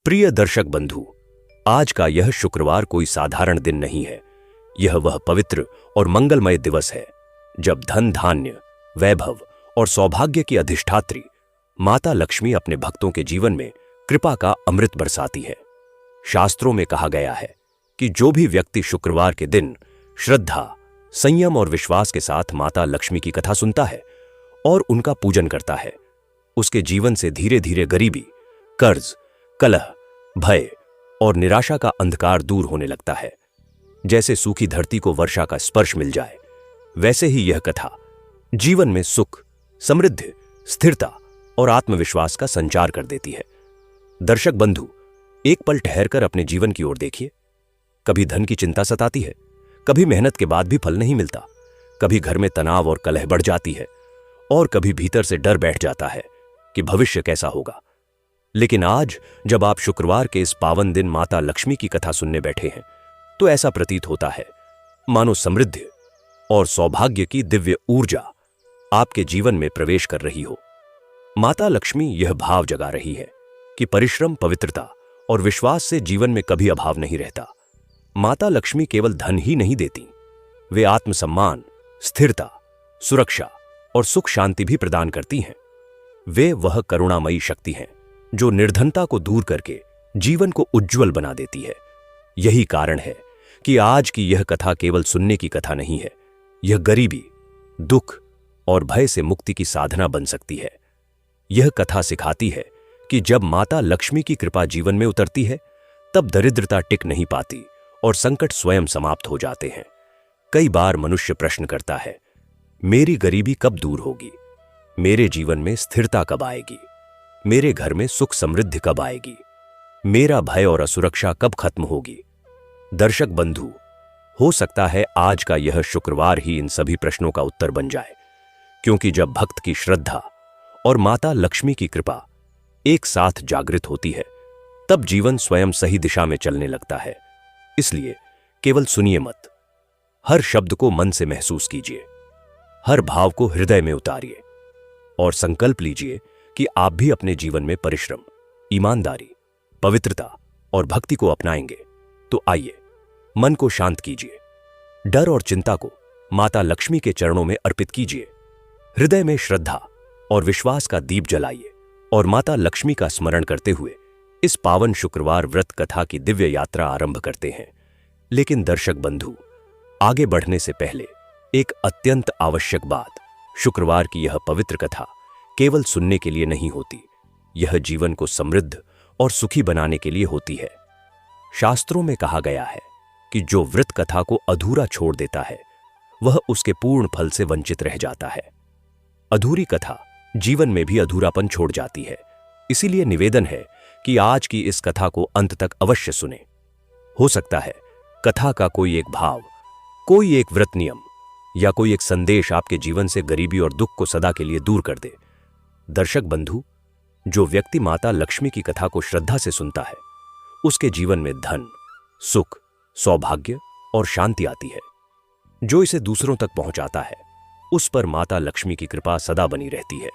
प्रिय दर्शक बंधु, आज का यह शुक्रवार कोई साधारण दिन नहीं है। यह वह पवित्र और मंगलमय दिवस है जब धन, धान्य, वैभव और सौभाग्य की अधिष्ठात्री माता लक्ष्मी अपने भक्तों के जीवन में कृपा का अमृत बरसाती है। शास्त्रों में कहा गया है कि जो भी व्यक्ति शुक्रवार के दिन श्रद्धा, संयम और विश्वास के साथ माता लक्ष्मी की कथा सुनता है और उनका पूजन करता है, उसके जीवन से धीरे धीरे गरीबी, कर्ज, कलह, भय और निराशा का अंधकार दूर होने लगता है। जैसे सूखी धरती को वर्षा का स्पर्श मिल जाए, वैसे ही यह कथा जीवन में सुख, समृद्धि, स्थिरता और आत्मविश्वास का संचार कर देती है। दर्शक बंधु, एक पल ठहरकर अपने जीवन की ओर देखिए। कभी धन की चिंता सताती है, कभी मेहनत के बाद भी फल नहीं मिलता, कभी घर में तनाव और कलह बढ़ जाती है और कभी भीतर से डर बैठ जाता है कि भविष्य कैसा होगा। लेकिन आज जब आप शुक्रवार के इस पावन दिन माता लक्ष्मी की कथा सुनने बैठे हैं, तो ऐसा प्रतीत होता है मानो समृद्धि और सौभाग्य की दिव्य ऊर्जा आपके जीवन में प्रवेश कर रही हो। माता लक्ष्मी यह भाव जगा रही है कि परिश्रम, पवित्रता और विश्वास से जीवन में कभी अभाव नहीं रहता। माता लक्ष्मी केवल धन ही नहीं देती, वे आत्मसम्मान, स्थिरता, सुरक्षा और सुख शांति भी प्रदान करती हैं। वे वह करुणामयी शक्ति हैं जो निर्धनता को दूर करके जीवन को उज्जवल बना देती है। यही कारण है कि आज की यह कथा केवल सुनने की कथा नहीं है, यह गरीबी, दुख और भय से मुक्ति की साधना बन सकती है। यह कथा सिखाती है कि जब माता लक्ष्मी की कृपा जीवन में उतरती है, तब दरिद्रता टिक नहीं पाती और संकट स्वयं समाप्त हो जाते हैं। कई बार मनुष्य प्रश्न करता है, मेरी गरीबी कब दूर होगी? मेरे जीवन में स्थिरता कब आएगी? मेरे घर में सुख समृद्धि कब आएगी? मेरा भय और असुरक्षा कब खत्म होगी? दर्शक बंधु, हो सकता है आज का यह शुक्रवार ही इन सभी प्रश्नों का उत्तर बन जाए, क्योंकि जब भक्त की श्रद्धा और माता लक्ष्मी की कृपा एक साथ जागृत होती है, तब जीवन स्वयं सही दिशा में चलने लगता है। इसलिए केवल सुनिए मत, हर शब्द को मन से महसूस कीजिए, हर भाव को हृदय में उतारिए और संकल्प लीजिए कि आप भी अपने जीवन में परिश्रम, ईमानदारी, पवित्रता और भक्ति को अपनाएंगे। तो आइए, मन को शांत कीजिए, डर और चिंता को माता लक्ष्मी के चरणों में अर्पित कीजिए, हृदय में श्रद्धा और विश्वास का दीप जलाइए और माता लक्ष्मी का स्मरण करते हुए इस पावन शुक्रवार व्रत कथा की दिव्य यात्रा आरंभ करते हैं। लेकिन दर्शक बंधु, आगे बढ़ने से पहले एक अत्यंत आवश्यक बात, शुक्रवार की यह पवित्र कथा केवल सुनने के लिए नहीं होती, यह जीवन को समृद्ध और सुखी बनाने के लिए होती है। शास्त्रों में कहा गया है कि जो व्रत कथा को अधूरा छोड़ देता है, वह उसके पूर्ण फल से वंचित रह जाता है। अधूरी कथा जीवन में भी अधूरापन छोड़ जाती है। इसीलिए निवेदन है कि आज की इस कथा को अंत तक अवश्य सुने। हो सकता है कथा का कोई एक भाव, कोई एक व्रत नियम या कोई एक संदेश आपके जीवन से गरीबी और दुख को सदा के लिए दूर कर दे। दर्शक बंधु, जो व्यक्ति माता लक्ष्मी की कथा को श्रद्धा से सुनता है, उसके जीवन में धन, सुख, सौभाग्य और शांति आती है। जो इसे दूसरों तक पहुंचाता है, उस पर माता लक्ष्मी की कृपा सदा बनी रहती है।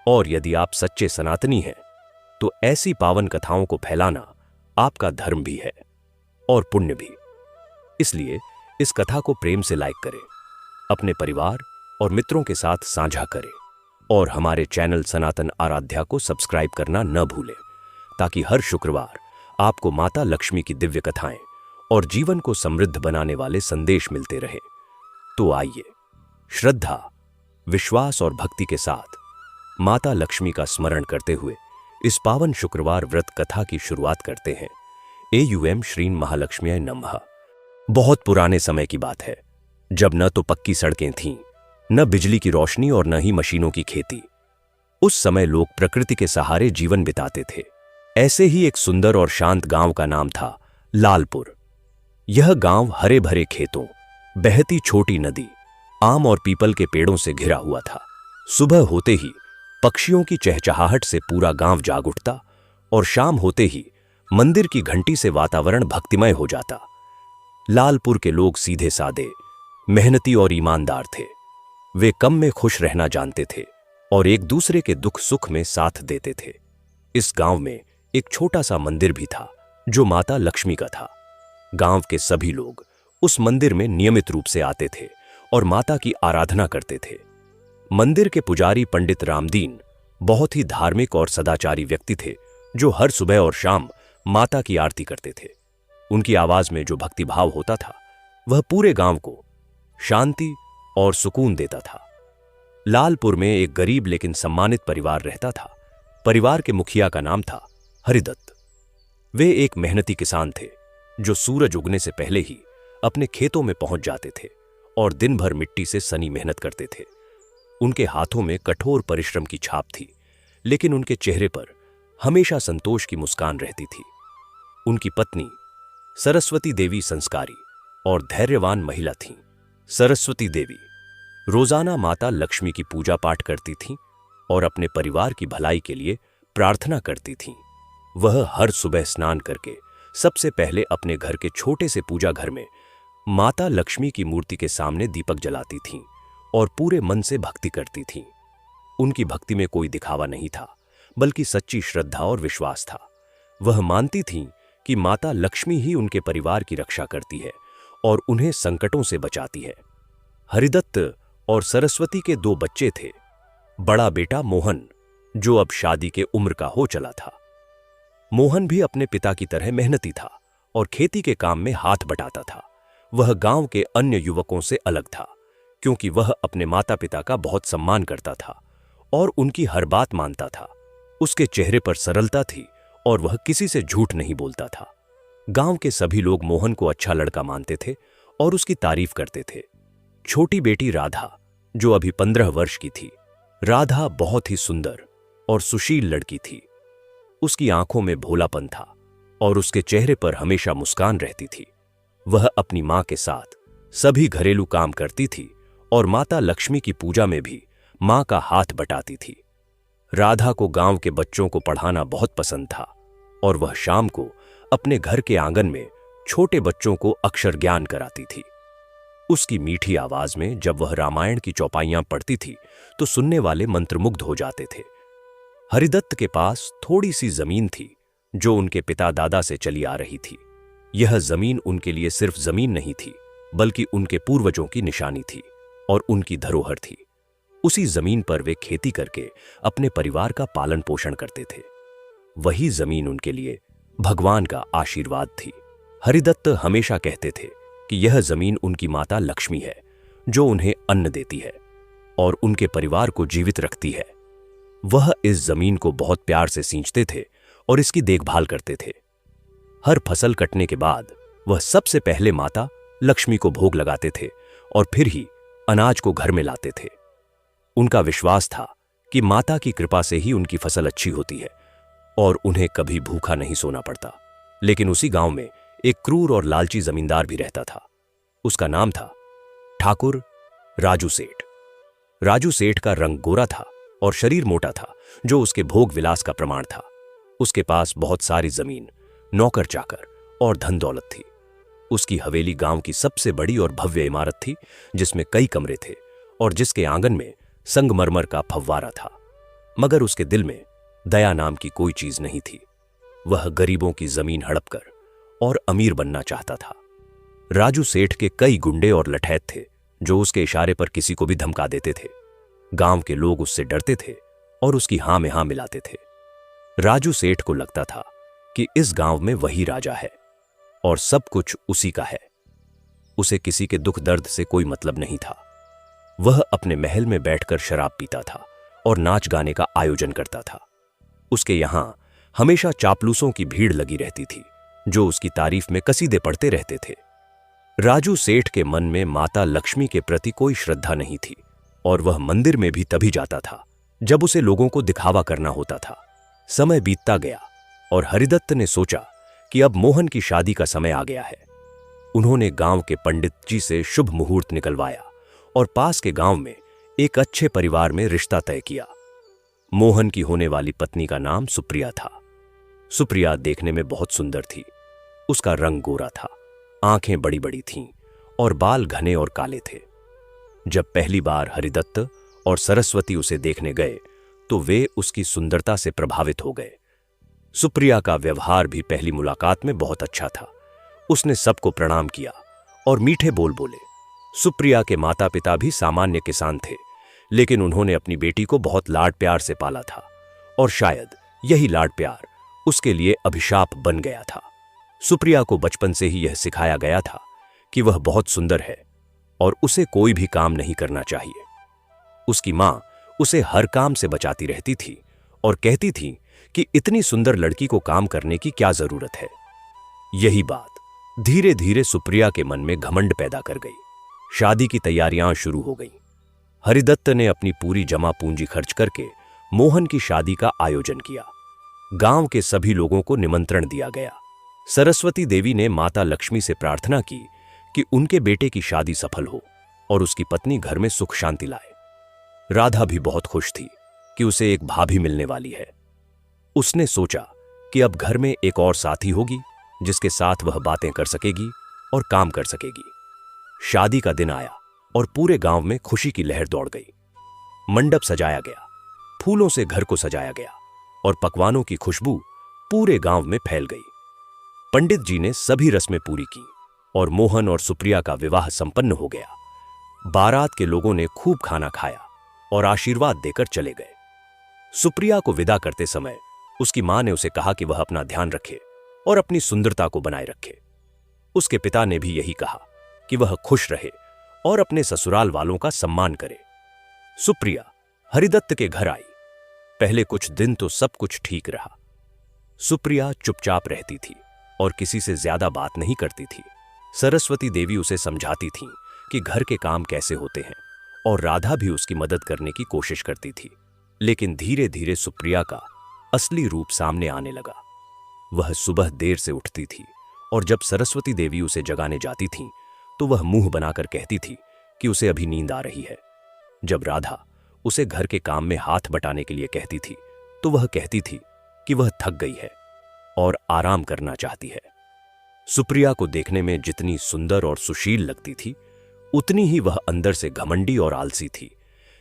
और यदि आप सच्चे सनातनी हैं, तो ऐसी पावन कथाओं को फैलाना आपका धर्म भी है और पुण्य भी। इसलिए इस कथा को प्रेम से लाइक करें, अपने परिवार और मित्रों के साथ साझा करें और हमारे चैनल सनातन आराध्या को सब्सक्राइब करना न भूलें, ताकि हर शुक्रवार आपको माता लक्ष्मी की दिव्य कथाएं और जीवन को समृद्ध बनाने वाले संदेश मिलते रहे। तो आइए, श्रद्धा, विश्वास और भक्ति के साथ माता लक्ष्मी का स्मरण करते हुए इस पावन शुक्रवार व्रत कथा की शुरुआत करते हैं। एयूएम श्रीं महालक्ष्म्याय नमः। बहुत पुराने समय की बात है, जब न तो पक्की सड़कें थीं, न बिजली की रोशनी और न ही मशीनों की खेती। उस समय लोग प्रकृति के सहारे जीवन बिताते थे। ऐसे ही एक सुंदर और शांत गांव का नाम था लालपुर। यह गांव हरे भरे खेतों, बहती छोटी नदी, आम और पीपल के पेड़ों से घिरा हुआ था। सुबह होते ही पक्षियों की चहचहाहट से पूरा गांव जाग उठता और शाम होते ही मंदिर की घंटी से वातावरण भक्तिमय हो जाता। लालपुर के लोग सीधे सादे, मेहनती और ईमानदार थे। वे कम में खुश रहना जानते थे और एक दूसरे के दुख सुख में साथ देते थे। इस गांव में एक छोटा सा मंदिर भी था जो माता लक्ष्मी का था। गांव के सभी लोग उस मंदिर में नियमित रूप से आते थे और माता की आराधना करते थे। मंदिर के पुजारी पंडित रामदीन बहुत ही धार्मिक और सदाचारी व्यक्ति थे जो हर सुबह और शाम माता की आरती करते थे। उनकी आवाज में जो भक्तिभाव होता था वह पूरे गांव को शांति और सुकून देता था। लालपुर में एक गरीब लेकिन सम्मानित परिवार रहता था। परिवार के मुखिया का नाम था हरिदत्त। वे एक मेहनती किसान थे जो सूरज उगने से पहले ही अपने खेतों में पहुंच जाते थे और दिन भर मिट्टी से सनी मेहनत करते थे। उनके हाथों में कठोर परिश्रम की छाप थी, लेकिन उनके चेहरे पर हमेशा संतोष की मुस्कान रहती थी। उनकी पत्नी सरस्वती देवी संस्कारी और धैर्यवान महिला थीं। सरस्वती देवी रोजाना माता लक्ष्मी की पूजा पाठ करती थीं और अपने परिवार की भलाई के लिए प्रार्थना करती थीं। वह हर सुबह स्नान करके सबसे पहले अपने घर के छोटे से पूजा घर में माता लक्ष्मी की मूर्ति के सामने दीपक जलाती थीं और पूरे मन से भक्ति करती थीं। उनकी भक्ति में कोई दिखावा नहीं था, बल्कि सच्ची श्रद्धा और विश्वास था। वह मानती थीं कि माता लक्ष्मी ही उनके परिवार की रक्षा करती है और उन्हें संकटों से बचाती है। हरिदत्त और सरस्वती के 2 बच्चे थे। बड़ा बेटा मोहन, जो अब शादी के उम्र का हो चला था। मोहन भी अपने पिता की तरह मेहनती था और खेती के काम में हाथ बटाता था। वह गांव के अन्य युवकों से अलग था, क्योंकि वह अपने माता पिता का बहुत सम्मान करता था और उनकी हर बात मानता था। उसके चेहरे पर सरलता थी और वह किसी से झूठ नहीं बोलता था। गांव के सभी लोग मोहन को अच्छा लड़का मानते थे और उसकी तारीफ करते थे। छोटी बेटी राधा, जो अभी 15 वर्ष की थी, राधा बहुत ही सुंदर और सुशील लड़की थी। उसकी आंखों में भोलापन था और उसके चेहरे पर हमेशा मुस्कान रहती थी। वह अपनी मां के साथ सभी घरेलू काम करती थी और माता लक्ष्मी की पूजा में भी मां का हाथ बटाती थी। राधा को गांव के बच्चों को पढ़ाना बहुत पसंद था और वह शाम को अपने घर के आंगन में छोटे बच्चों को अक्षर ज्ञान कराती थी। उसकी मीठी आवाज में जब वह रामायण की चौपाइयां पढ़ती थी तो सुनने वाले मंत्रमुग्ध हो जाते थे। हरिदत्त के पास थोड़ी सी जमीन थी जो उनके पिता दादा से चली आ रही थी। यह जमीन उनके लिए सिर्फ जमीन नहीं थी, बल्कि उनके पूर्वजों की निशानी थी और उनकी धरोहर थी। उसी जमीन पर वे खेती करके अपने परिवार का पालन पोषण करते थे। वही जमीन उनके लिए भगवान का आशीर्वाद थी। हरिदत्त हमेशा कहते थे कि यह जमीन उनकी माता लक्ष्मी है, जो उन्हें अन्न देती है और उनके परिवार को जीवित रखती है। वह इस जमीन को बहुत प्यार से सींचते थे और इसकी देखभाल करते थे। हर फसल कटने के बाद वह सबसे पहले माता लक्ष्मी को भोग लगाते थे और फिर ही अनाज को घर में लाते थे। उनका विश्वास था कि माता की कृपा से ही उनकी फसल अच्छी होती है और उन्हें कभी भूखा नहीं सोना पड़ता। लेकिन उसी गांव में एक क्रूर और लालची जमींदार भी रहता था। उसका नाम था ठाकुर राजू सेठ। राजू सेठ का रंग गोरा था और शरीर मोटा था, जो उसके भोग विलास का प्रमाण था। उसके पास बहुत सारी जमीन, नौकर चाकर और धन दौलत थी। उसकी हवेली गांव की सबसे बड़ी और भव्य इमारत थी, जिसमें कई कमरे थे और जिसके आंगन में संगमरमर का फव्वारा था। मगर उसके दिल में दया नाम की कोई चीज नहीं थी। वह गरीबों की जमीन हड़पकर और अमीर बनना चाहता था। राजू सेठ के कई गुंडे और लठैत थे जो उसके इशारे पर किसी को भी धमका देते थे। गांव के लोग उससे डरते थे और उसकी हां में हां मिलाते थे। राजू सेठ को लगता था कि इस गांव में वही राजा है और सब कुछ उसी का है। उसे किसी के दुख दर्द से कोई मतलब नहीं था। वह अपने महल में बैठकर शराब पीता था और नाच गाने का आयोजन करता था। उसके यहां हमेशा चापलूसों की भीड़ लगी रहती थी, जो उसकी तारीफ में कसीदे पढ़ते रहते थे। राजू सेठ के मन में माता लक्ष्मी के प्रति कोई श्रद्धा नहीं थी और वह मंदिर में भी तभी जाता था जब उसे लोगों को दिखावा करना होता था। समय बीतता गया और हरिदत्त ने सोचा कि अब मोहन की शादी का समय आ गया है। उन्होंने गांव के पंडित जी से शुभ मुहूर्त निकलवाया और पास के गांव में एक अच्छे परिवार में रिश्ता तय किया। मोहन की होने वाली पत्नी का नाम सुप्रिया था। सुप्रिया देखने में बहुत सुंदर थी। उसका रंग गोरा था, आंखें बड़ी बड़ी थीं और बाल घने और काले थे। जब पहली बार हरिदत्त और सरस्वती उसे देखने गए तो वे उसकी सुंदरता से प्रभावित हो गए। सुप्रिया का व्यवहार भी पहली मुलाकात में बहुत अच्छा था। उसने सबको प्रणाम किया और मीठे बोल बोले। सुप्रिया के माता पिता भी सामान्य किसान थे, लेकिन उन्होंने अपनी बेटी को बहुत लाड प्यार से पाला था और शायद यही लाड प्यार उसके लिए अभिशाप बन गया था। सुप्रिया को बचपन से ही यह सिखाया गया था कि वह बहुत सुंदर है और उसे कोई भी काम नहीं करना चाहिए। उसकी मां उसे हर काम से बचाती रहती थी और कहती थी कि इतनी सुंदर लड़की को काम करने की क्या जरूरत है। यही बात धीरे धीरे सुप्रिया के मन में घमंड पैदा कर गई। शादी की तैयारियां शुरू हो गईं। हरिदत्त ने अपनी पूरी जमा पूंजी खर्च करके मोहन की शादी का आयोजन किया। गांव के सभी लोगों को निमंत्रण दिया गया। सरस्वती देवी ने माता लक्ष्मी से प्रार्थना की कि उनके बेटे की शादी सफल हो और उसकी पत्नी घर में सुख शांति लाए। राधा भी बहुत खुश थी कि उसे एक भाभी मिलने वाली है। उसने सोचा कि अब घर में एक और साथी होगी जिसके साथ वह बातें कर सकेगी और काम कर सकेगी। शादी का दिन आया और पूरे गांव में खुशी की लहर दौड़ गई। मंडप सजाया गया, फूलों से घर को सजाया गया और पकवानों की खुशबू पूरे गांव में फैल गई। पंडित जी ने सभी रस्में पूरी की और मोहन और सुप्रिया का विवाह संपन्न हो गया। बारात के लोगों ने खूब खाना खाया और आशीर्वाद देकर चले गए। सुप्रिया को विदा करते समय उसकी मां ने उसे कहा कि वह अपना ध्यान रखे और अपनी सुंदरता को बनाए रखे। उसके पिता ने भी यही कहा कि वह खुश रहे और अपने ससुराल वालों का सम्मान करे। सुप्रिया हरिदत्त के घर आई। पहले कुछ दिन तो सब कुछ ठीक रहा। सुप्रिया चुपचाप रहती थी और किसी से ज्यादा बात नहीं करती थी। सरस्वती देवी उसे समझाती थीं कि घर के काम कैसे होते हैं और राधा भी उसकी मदद करने की कोशिश करती थी। लेकिन धीरे धीरे सुप्रिया का असली रूप सामने आने लगा। वह सुबह देर से उठती थी और जब सरस्वती देवी उसे जगाने जाती थीं, तो वह मुंह बनाकर कहती थी कि उसे अभी नींद आ रही है। जब राधा उसे घर के काम में हाथ बटाने के लिए कहती थी, तो वह कहती थी कि वह थक गई है और आराम करना चाहती है। सुप्रिया को देखने में जितनी सुंदर और सुशील लगती थी, उतनी ही वह अंदर से घमंडी और आलसी थी।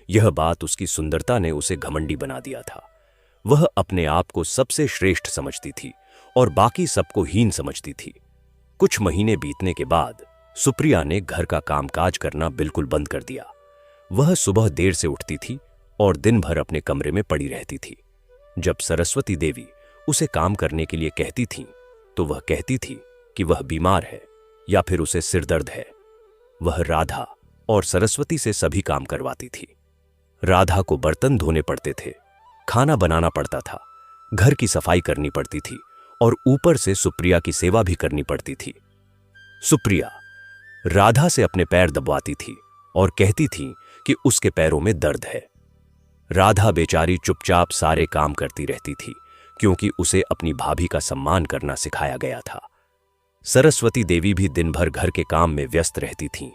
यह बात उसकी सुंदरता ने उसे घमंडी बना दिया था। वह अपने आप को सबसे श्रेष्ठ समझती थी और बाकी सबको हीन समझती थी। कुछ महीने बीतने के बाद सुप्रिया ने घर का कामकाज करना बिल्कुल बंद कर दिया। वह सुबह देर से उठती थी और दिन भर अपने कमरे में पड़ी रहती थी। जब सरस्वती देवी उसे काम करने के लिए कहती थीं, तो वह कहती थी कि वह बीमार है या फिर उसे सिरदर्द है। वह राधा और सरस्वती से सभी काम करवाती थी। राधा को बर्तन धोने पड़ते थे, खाना बनाना पड़ता था, घर की सफाई करनी पड़ती थी और ऊपर से सुप्रिया की सेवा भी करनी पड़ती थी। सुप्रिया राधा से अपने पैर दबवाती थी और कहती थी कि उसके पैरों में दर्द है। राधा बेचारी चुपचाप सारे काम करती रहती थी, क्योंकि उसे अपनी भाभी का सम्मान करना सिखाया गया था। सरस्वती देवी भी दिन भर घर के काम में व्यस्त रहती थीं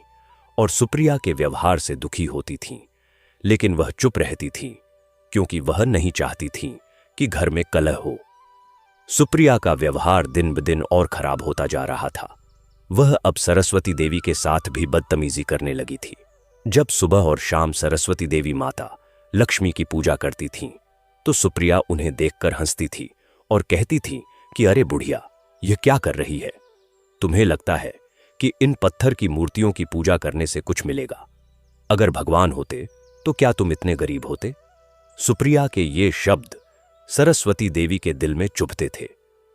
और सुप्रिया के व्यवहार से दुखी होती थीं, लेकिन वह चुप रहती थीं, क्योंकि वह नहीं चाहती थीं कि घर में कलह हो। सुप्रिया का व्यवहार दिन ब दिन और खराब होता जा रहा था। वह अब सरस्वती देवी के साथ भी बदतमीजी करने लगी थी। जब सुबह और शाम सरस्वती देवी माता लक्ष्मी की पूजा करती थीं, तो सुप्रिया उन्हें देखकर हंसती थी और कहती थी कि अरे बुढ़िया, यह क्या कर रही है? तुम्हें लगता है कि इन पत्थर की मूर्तियों की पूजा करने से कुछ मिलेगा? अगर भगवान होते तो क्या तुम इतने गरीब होते? सुप्रिया के ये शब्द सरस्वती देवी के दिल में चुभते थे,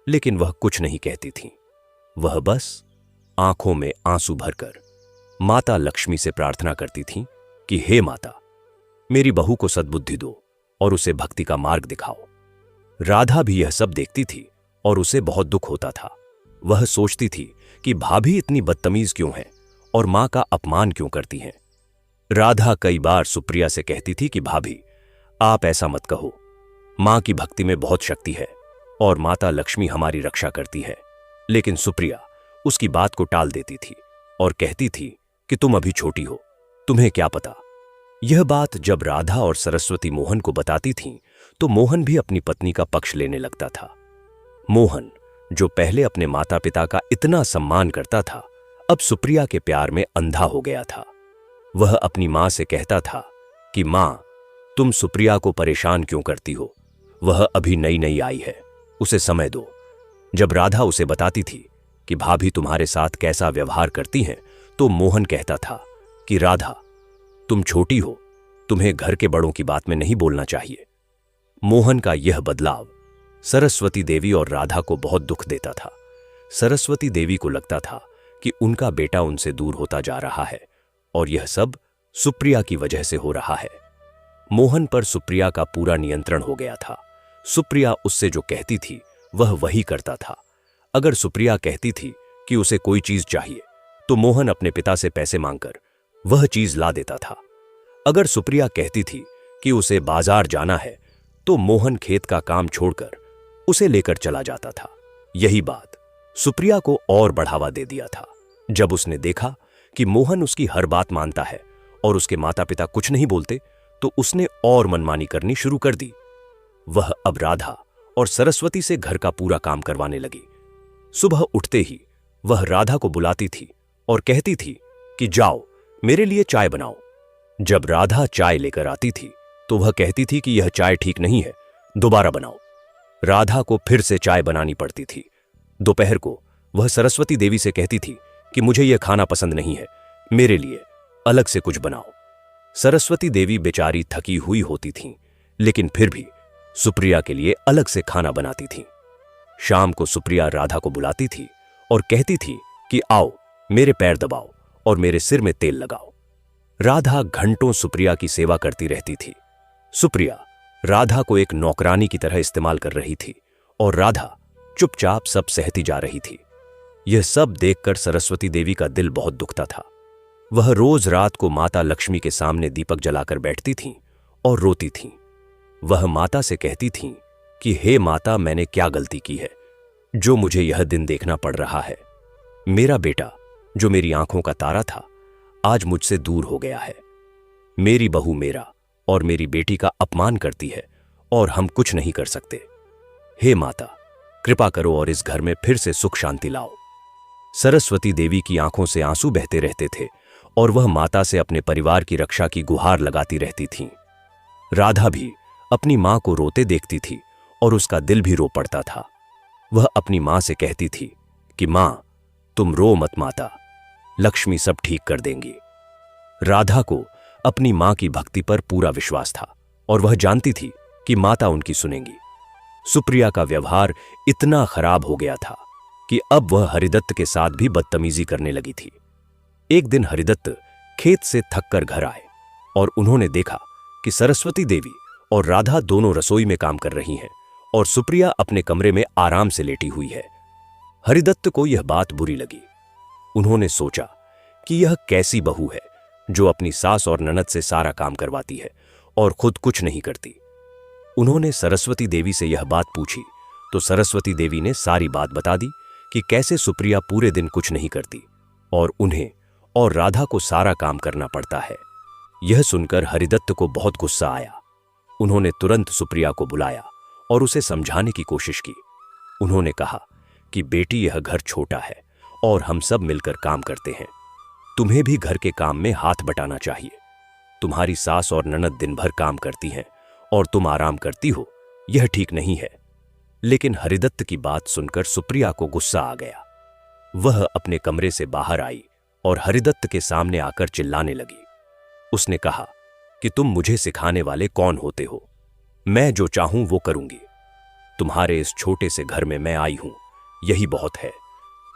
लेकिन वह कुछ नहीं कहती थीं। वह बस आंखों में आंसू भरकर माता लक्ष्मी से प्रार्थना करती थीं कि हे माता, मेरी बहू को सद्बुद्धि दो और उसे भक्ति का मार्ग दिखाओ। राधा भी यह सब देखती थी और उसे बहुत दुख होता था। वह सोचती थी कि भाभी इतनी बदतमीज क्यों है और मां का अपमान क्यों करती हैं। राधा कई बार सुप्रिया से कहती थी कि भाभी, आप ऐसा मत कहो, मां की भक्ति में बहुत शक्ति है और माता लक्ष्मी हमारी रक्षा करती है। लेकिन सुप्रिया उसकी बात को टाल देती थी और कहती थी कि तुम अभी छोटी हो, तुम्हें क्या पता। यह बात जब राधा और सरस्वती मोहन को बताती थीं, तो मोहन भी अपनी पत्नी का पक्ष लेने लगता था। मोहन, जो पहले अपने माता पिता का इतना सम्मान करता था, अब सुप्रिया के प्यार में अंधा हो गया था। वह अपनी मां से कहता था कि मां, तुम सुप्रिया को परेशान क्यों करती हो? वह अभी नई नई आई है उसे समय दो। जब राधा उसे बताती थी कि भाभी तुम्हारे साथ कैसा व्यवहार करती हैं, तो मोहन कहता था कि राधा, तुम छोटी हो, तुम्हें घर के बड़ों की बात में नहीं बोलना चाहिए। मोहन का यह बदलाव सरस्वती देवी और राधा को बहुत दुख देता था। सरस्वती देवी को लगता था कि उनका बेटा उनसे दूर होता जा रहा है और यह सब सुप्रिया की वजह से हो रहा है। मोहन पर सुप्रिया का पूरा नियंत्रण हो गया था। सुप्रिया उससे जो कहती थी वह वही करता था। अगर सुप्रिया कहती थी कि उसे कोई चीज चाहिए तो मोहन अपने पिता से पैसे मांगकर वह चीज ला देता था। अगर सुप्रिया कहती थी कि उसे बाजार जाना है तो मोहन खेत का काम छोड़कर उसे लेकर चला जाता था। यही बात सुप्रिया को और बढ़ावा दे दिया था। जब उसने देखा कि मोहन उसकी हर बात मानता है और उसके माता पिता कुछ नहीं बोलते, तो उसने और मनमानी करनी शुरू कर दी। वह अब राधा और सरस्वती से घर का पूरा काम करवाने लगी। सुबह उठते ही वह राधा को बुलाती थी और कहती थी कि जाओ मेरे लिए चाय बनाओ। जब राधा चाय लेकर आती थी तो वह कहती थी कि यह चाय ठीक नहीं है, दोबारा बनाओ। राधा को फिर से चाय बनानी पड़ती थी। दोपहर को वह सरस्वती देवी से कहती थी कि मुझे यह खाना पसंद नहीं है, मेरे लिए अलग से कुछ बनाओ। सरस्वती देवी बेचारी थकी हुई होती थीं, लेकिन फिर भी सुप्रिया के लिए अलग से खाना बनाती थीं। शाम को सुप्रिया राधा को बुलाती थी और कहती थी कि आओ मेरे पैर दबाओ और मेरे सिर में तेल लगाओ। राधा घंटों सुप्रिया की सेवा करती रहती थी। सुप्रिया राधा को एक नौकरानी की तरह इस्तेमाल कर रही थी और राधा चुपचाप सब सहती जा रही थी। यह सब देखकर सरस्वती देवी का दिल बहुत दुखता था। वह रोज रात को माता लक्ष्मी के सामने दीपक जलाकर बैठती थीं और रोती थीं। वह माता से कहती थीं कि हे माता, मैंने क्या गलती की है जो मुझे यह दिन देखना पड़ रहा है। मेरा बेटा जो मेरी आंखों का तारा था आज मुझसे दूर हो गया है। मेरी बहू मेरा और मेरी बेटी का अपमान करती है और हम कुछ नहीं कर सकते। हे माता, कृपा करो और इस घर में फिर से सुख शांति लाओ। सरस्वती देवी की आंखों से आंसू बहते रहते थे और वह माता से अपने परिवार की रक्षा की गुहार लगाती रहती थीं। राधा भी अपनी मां को रोते देखती थी और उसका दिल भी रो पड़ता था। वह अपनी मां से कहती थी कि मां, तुम रो मत माता, लक्ष्मी सब ठीक कर देंगी। राधा को अपनी मां की भक्ति पर पूरा विश्वास था और वह जानती थी कि माता उनकी सुनेंगी। सुप्रिया का व्यवहार इतना खराब हो गया था कि अब वह हरिदत्त के साथ भी बदतमीजी करने लगी थी। एक दिन हरिदत्त खेत से थककर घर आए और उन्होंने देखा कि सरस्वती देवी और राधा दोनों रसोई में काम कर रही हैं और सुप्रिया अपने कमरे में आराम से लेटी हुई है। हरिदत्त को यह बात बुरी लगी। उन्होंने सोचा कि यह कैसी बहू है जो अपनी सास और ननद से सारा काम करवाती है और खुद कुछ नहीं करती। उन्होंने सरस्वती देवी से यह बात पूछी तो सरस्वती देवी ने सारी बात बता दी कि कैसे सुप्रिया पूरे दिन कुछ नहीं करती और उन्हें और राधा को सारा काम करना पड़ता है। यह सुनकर हरिदत्त को बहुत गुस्सा आया। उन्होंने तुरंत सुप्रिया को बुलाया और उसे समझाने की कोशिश की। उन्होंने कहा कि बेटी, यह घर छोटा है और हम सब मिलकर काम करते हैं। तुम्हें भी घर के काम में हाथ बटाना चाहिए। तुम्हारी सास और ननद दिन भर काम करती हैं और तुम आराम करती हो, यह ठीक नहीं है। लेकिन हरिदत्त की बात सुनकर सुप्रिया को गुस्सा आ गया। वह अपने कमरे से बाहर आई और हरिदत्त के सामने आकर चिल्लाने लगी। उसने कहा कि तुम मुझे सिखाने वाले कौन होते हो? मैं जो चाहूं वो करूंगी। तुम्हारे इस छोटे से घर में मैं आई हूं, यही बहुत है।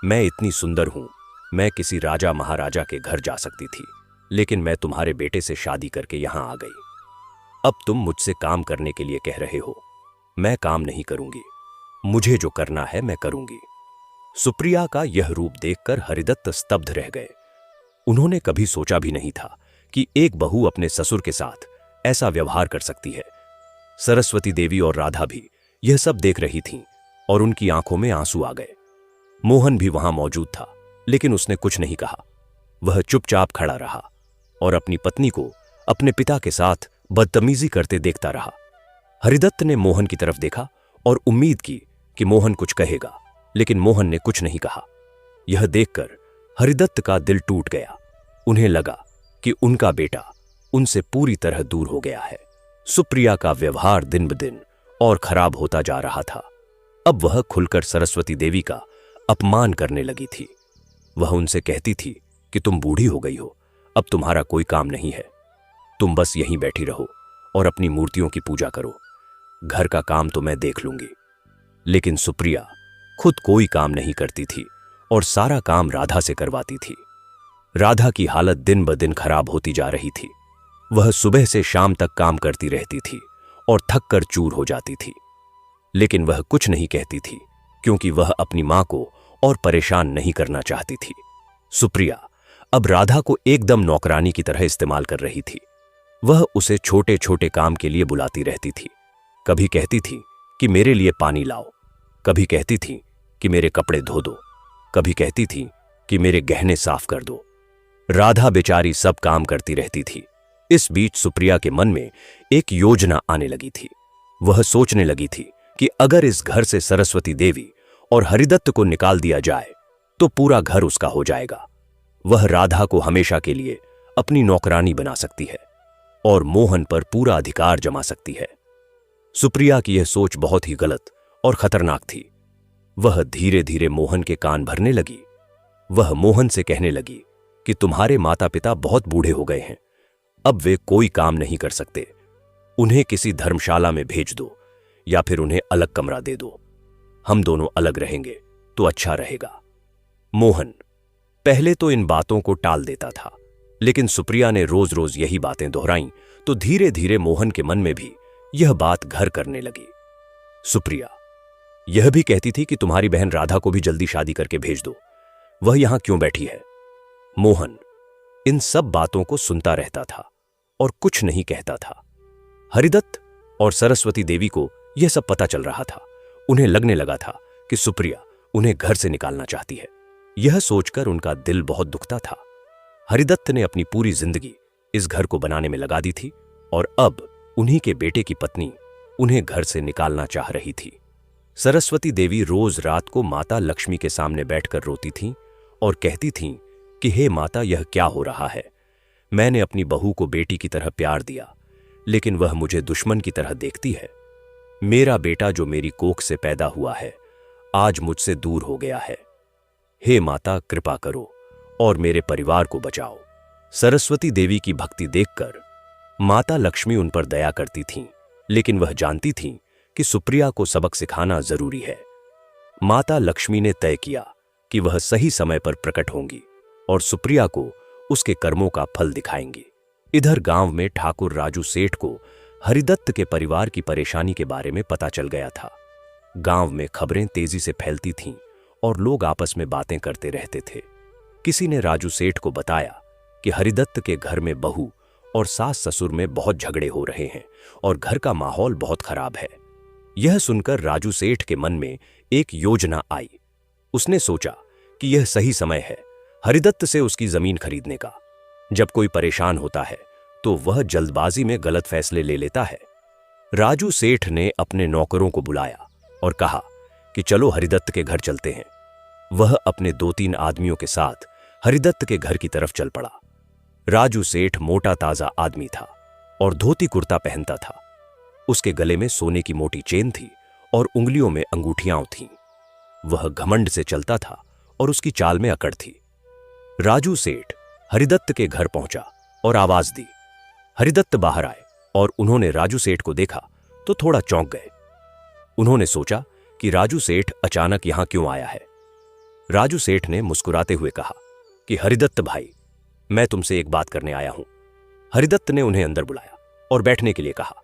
मैं इतनी सुंदर हूं, मैं किसी राजा महाराजा के घर जा सकती थी, लेकिन मैं तुम्हारे बेटे से शादी करके यहां आ गई। अब तुम मुझसे काम करने के लिए कह रहे हो, मैं काम नहीं करूंगी। मुझे जो करना है मैं करूंगी। सुप्रिया का यह रूप देखकर हरिदत्त स्तब्ध रह गए। उन्होंने कभी सोचा भी नहीं था कि एक बहू अपने ससुर के साथ ऐसा व्यवहार कर सकती है। सरस्वती देवी और राधा भी यह सब देख रही थीं और उनकी आंखों में आंसू आ गए। मोहन भी वहां मौजूद था, लेकिन उसने कुछ नहीं कहा। वह चुपचाप खड़ा रहा और अपनी पत्नी को अपने पिता के साथ बदतमीजी करते देखता रहा। हरिदत्त ने मोहन की तरफ देखा और उम्मीद की कि मोहन कुछ कहेगा, लेकिन मोहन ने कुछ नहीं कहा। यह देखकर हरिदत्त का दिल टूट गया। उन्हें लगा कि उनका बेटा उनसे पूरी तरह दूर हो गया है। सुप्रिया का व्यवहार दिन ब दिन और खराब होता जा रहा था। अब वह खुलकर सरस्वती देवी का अपमान करने लगी थी। वह उनसे कहती थी कि तुम बूढ़ी हो गई हो, अब तुम्हारा कोई काम नहीं है, तुम बस यहीं बैठी रहो और अपनी मूर्तियों की पूजा करो, घर का काम तो मैं देख लूंगी। लेकिन सुप्रिया खुद कोई काम नहीं करती थी और सारा काम राधा से करवाती थी। राधा की हालत दिन ब दिन खराब होती जा रही थी। वह सुबह से शाम तक काम करती रहती थी और थक कर चूर हो जाती थी, लेकिन वह कुछ नहीं कहती थी क्योंकि वह अपनी मां को और परेशान नहीं करना चाहती थी। सुप्रिया अब राधा को एकदम नौकरानी की तरह इस्तेमाल कर रही थी। वह उसे छोटे छोटे काम के लिए बुलाती रहती थी। कभी कहती थी कि मेरे लिए पानी लाओ, कभी कहती थी कि मेरे कपड़े धो दो, कभी कहती थी कि मेरे गहने साफ कर दो। राधा बेचारी सब काम करती रहती थी। इस बीच सुप्रिया के मन में एक योजना आने लगी थी। वह सोचने लगी थी कि अगर इस घर से सरस्वती देवी और हरिदत्त को निकाल दिया जाए तो पूरा घर उसका हो जाएगा। वह राधा को हमेशा के लिए अपनी नौकरानी बना सकती है और मोहन पर पूरा अधिकार जमा सकती है। सुप्रिया की यह सोच बहुत ही गलत और खतरनाक थी। वह धीरे धीरे मोहन के कान भरने लगी। वह मोहन से कहने लगी कि तुम्हारे माता पिता बहुत बूढ़े हो गए हैं, अब वे कोई काम नहीं कर सकते, उन्हें किसी धर्मशाला में भेज दो या फिर उन्हें अलग कमरा दे दो, हम दोनों अलग रहेंगे तो अच्छा रहेगा। मोहन पहले तो इन बातों को टाल देता था, लेकिन सुप्रिया ने रोज रोज यही बातें दोहराईं तो धीरे धीरे मोहन के मन में भी यह बात घर करने लगी। सुप्रिया यह भी कहती थी कि तुम्हारी बहन राधा को भी जल्दी शादी करके भेज दो, वह यहां क्यों बैठी है। मोहन इन सब बातों को सुनता रहता था और कुछ नहीं कहता था। हरिदत्त और सरस्वती देवी को यह सब पता चल रहा था। उन्हें लगने लगा था कि सुप्रिया उन्हें घर से निकालना चाहती है। यह सोचकर उनका दिल बहुत दुखता था। हरिदत्त ने अपनी पूरी जिंदगी इस घर को बनाने में लगा दी थी और अब उन्हीं के बेटे की पत्नी उन्हें घर से निकालना चाह रही थी। सरस्वती देवी रोज रात को माता लक्ष्मी के सामने बैठकर रोती थीं और कहती थीं कि हे माता, यह क्या हो रहा है। मैंने अपनी बहू को बेटी की तरह प्यार दिया, लेकिन वह मुझे दुश्मन की तरह देखती है। मेरा बेटा जो मेरी कोख से पैदा हुआ है आज मुझसे दूर हो गया है। हे माता, कृपा करो और मेरे परिवार को बचाओ। सरस्वती देवी की भक्ति देखकर माता लक्ष्मी उन पर दया करती थीं, लेकिन वह जानती थीं कि सुप्रिया को सबक सिखाना जरूरी है। माता लक्ष्मी ने तय किया कि वह सही समय पर प्रकट होंगी और सुप्रिया को उसके कर्मों का फल दिखाएंगी। इधर गांव में ठाकुर राजू सेठ को हरिदत्त के परिवार की परेशानी के बारे में पता चल गया था। गांव में खबरें तेजी से फैलती थीं और लोग आपस में बातें करते रहते थे। किसी ने राजू सेठ को बताया कि हरिदत्त के घर में बहू और सास ससुर में बहुत झगड़े हो रहे हैं और घर का माहौल बहुत खराब है। यह सुनकर राजू सेठ के मन में एक योजना आई। उसने सोचा कि यह सही समय है हरिदत्त से उसकी जमीन खरीदने का। जब कोई परेशान होता है तो वह जल्दबाजी में गलत फैसले ले लेता है। राजू सेठ ने अपने नौकरों को बुलाया और कहा कि चलो हरिदत्त के घर चलते हैं। वह अपने 2-3 आदमियों के साथ हरिदत्त के घर की तरफ चल पड़ा। राजू सेठ मोटा ताजा आदमी था और धोती कुर्ता पहनता था। उसके गले में सोने की मोटी चेन थी और उंगलियों में अंगूठियां थीं। वह घमंड से चलता था और उसकी चाल में अकड़ थी। राजू सेठ हरिदत्त के घर पहुंचा और आवाज दी। हरिदत्त बाहर आए और उन्होंने राजू सेठ को देखा तो थोड़ा चौंक गए। उन्होंने सोचा कि राजू सेठ अचानक यहां क्यों आया है। राजू सेठ ने मुस्कुराते हुए कहा कि हरिदत्त भाई, मैं तुमसे एक बात करने आया हूं। हरिदत्त ने उन्हें अंदर बुलाया और बैठने के लिए कहा।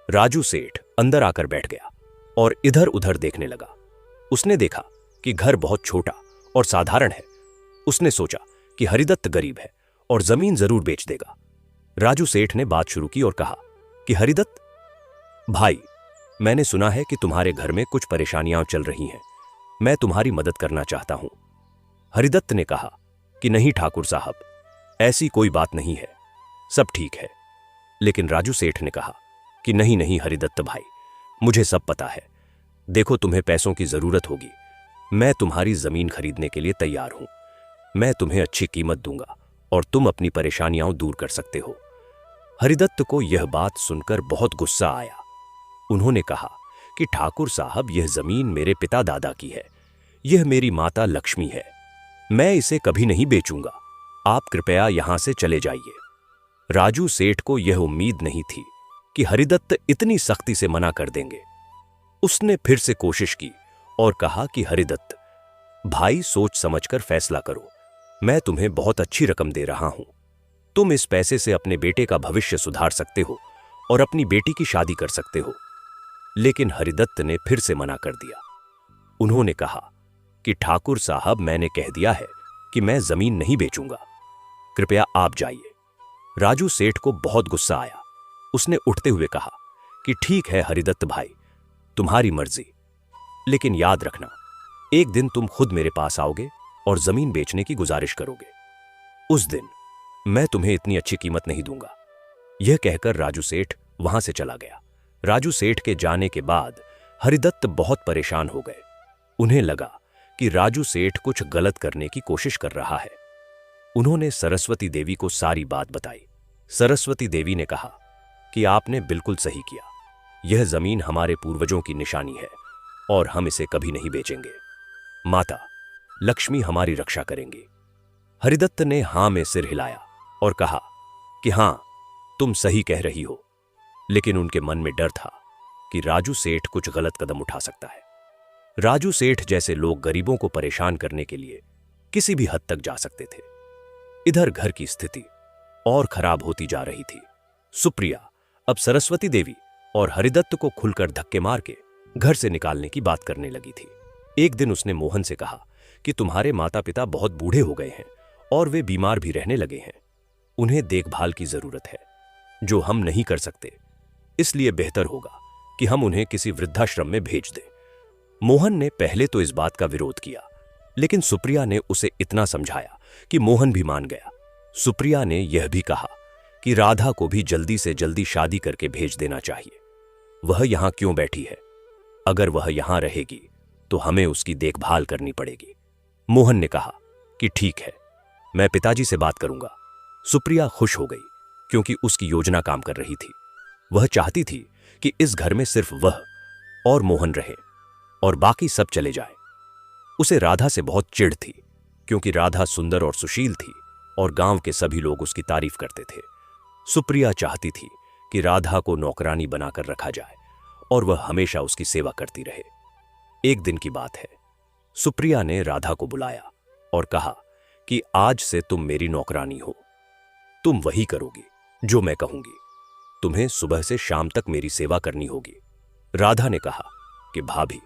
राजू सेठ अंदर आकर बैठ गया और इधर उधर देखने लगा। उसने देखा कि घर बहुत छोटा और साधारण है। उसने सोचा कि हरिदत्त गरीब है और जमीन जरूर बेच देगा। राजू सेठ ने बात शुरू की और कहा कि हरिदत्त भाई, मैंने सुना है कि तुम्हारे घर में कुछ परेशानियां चल रही हैं, मैं तुम्हारी मदद करना चाहता हूं। हरिदत्त ने कहा कि नहीं ठाकुर साहब, ऐसी कोई बात नहीं है, सब ठीक है। लेकिन राजू सेठ ने कहा कि नहीं नहीं हरिदत्त भाई, मुझे सब पता है। देखो, तुम्हें पैसों की जरूरत होगी, मैं तुम्हारी जमीन खरीदने के लिए तैयार हूं। मैं तुम्हें अच्छी कीमत दूंगा और तुम अपनी परेशानियां दूर कर सकते हो। हरिदत्त को यह बात सुनकर बहुत गुस्सा आया। उन्होंने कहा कि ठाकुर साहब, यह जमीन मेरे पिता दादा की है, यह मेरी माता लक्ष्मी है, मैं इसे कभी नहीं बेचूंगा, आप कृपया यहां से चले जाइए। राजू सेठ को यह उम्मीद नहीं थी कि हरिदत्त इतनी सख्ती से मना कर देंगे। उसने फिर से कोशिश की और कहा कि हरिदत्त भाई, सोच समझकर फैसला करो, मैं तुम्हें बहुत अच्छी रकम दे रहा हूं, तुम इस पैसे से अपने बेटे का भविष्य सुधार सकते हो और अपनी बेटी की शादी कर सकते हो। लेकिन हरिदत्त ने फिर से मना कर दिया। उन्होंने कहा कि ठाकुर साहब, मैंने कह दिया है कि मैं जमीन नहीं बेचूंगा, कृपया आप जाइए। राजू सेठ को बहुत गुस्सा आया। उसने उठते हुए कहा कि ठीक है हरिदत्त भाई, तुम्हारी मर्जी, लेकिन याद रखना, एक दिन तुम खुद मेरे पास आओगे और जमीन बेचने की गुजारिश करोगे। उस दिन मैं तुम्हें इतनी अच्छी कीमत नहीं दूंगा। यह कहकर राजू सेठ वहां से चला गया। राजू सेठ के जाने के बाद हरिदत्त बहुत परेशान हो गए। उन्हें लगा कि राजू सेठ कुछ गलत करने की कोशिश कर रहा है। उन्होंने सरस्वती देवी को सारी बात बताई। सरस्वती देवी ने कहा कि आपने बिल्कुल सही किया, यह जमीन हमारे पूर्वजों की निशानी है और हम इसे कभी नहीं बेचेंगे। माता लक्ष्मी हमारी रक्षा करेंगी। हरिदत्त ने हां में सिर हिलाया और कहा कि हां, तुम सही कह रही हो। लेकिन उनके मन में डर था कि राजू सेठ कुछ गलत कदम उठा सकता है। राजू सेठ जैसे लोग गरीबों को परेशान करने के लिए किसी भी हद तक जा सकते थे। इधर घर की स्थिति और खराब होती जा रही थी। सुप्रिया अब सरस्वती देवी और हरिदत्त को खुलकर धक्के मार के घर से निकालने की बात करने लगी थी। एक दिन उसने मोहन से कहा कि तुम्हारे माता पिता बहुत बूढ़े हो गए हैं और वे बीमार भी रहने लगे हैं, उन्हें देखभाल की जरूरत है जो हम नहीं कर सकते, इसलिए बेहतर होगा कि हम उन्हें किसी वृद्धाश्रम में भेज दें। मोहन ने पहले तो इस बात का विरोध किया, लेकिन सुप्रिया ने उसे इतना समझाया कि मोहन भी मान गया। सुप्रिया ने यह भी कहा कि राधा को भी जल्दी से जल्दी शादी करके भेज देना चाहिए। वह यहां क्यों बैठी है? अगर वह यहां रहेगी तो हमें उसकी देखभाल करनी पड़ेगी। मोहन ने कहा कि ठीक है, मैं पिताजी से बात करूंगा। सुप्रिया खुश हो गई क्योंकि उसकी योजना काम कर रही थी। वह चाहती थी कि इस घर में सिर्फ वह और मोहन रहे और बाकी सब चले जाए। उसे राधा से बहुत चिढ़ थी क्योंकि राधा सुंदर और सुशील थी और गांव के सभी लोग उसकी तारीफ करते थे। सुप्रिया चाहती थी कि राधा को नौकरानी बनाकर रखा जाए और वह हमेशा उसकी सेवा करती रहे। एक दिन की बात है, सुप्रिया ने राधा को बुलाया और कहा कि आज से तुम मेरी नौकरानी हो, तुम वही करोगी जो मैं कहूंगी, तुम्हें सुबह से शाम तक मेरी सेवा करनी होगी। राधा ने कहा कि भाभी,